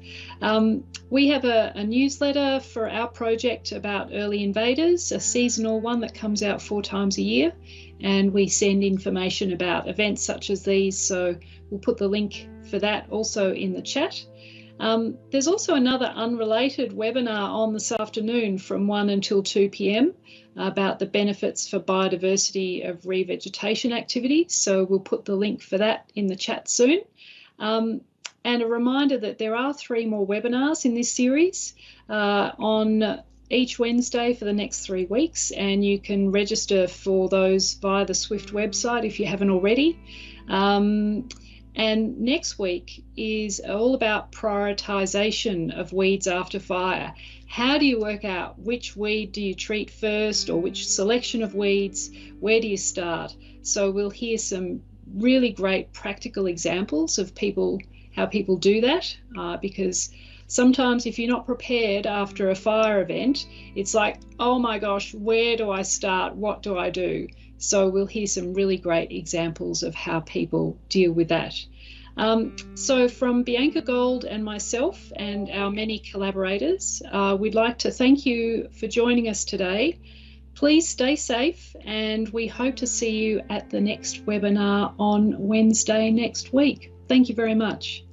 We have a newsletter for our project about early invaders, a seasonal one that comes out 4 times a year, and we send information about events such as these, so we'll put the link for that also in the chat. There's also another unrelated webinar on this afternoon from 1 until 2 p.m. about the benefits for biodiversity of revegetation activities, so we'll put the link for that in the chat soon. And a reminder that there are 3 more webinars in this series on each Wednesday for the next 3 weeks, and you can register for those via the Swift website if you haven't already. And next week is all about prioritisation of weeds after fire. How do you work out which weed do you treat first, or which selection of weeds? Where do you start? So we'll hear some really great practical examples of how people do that, because sometimes if you're not prepared after a fire event, it's like, oh my gosh, where do I start? What do I do? So we'll hear some really great examples of how people deal with that. So from Bianca Gold and myself and our many collaborators, we'd like to thank you for joining us today. Please stay safe, and we hope to see you at the next webinar on Wednesday next week. Thank you very much.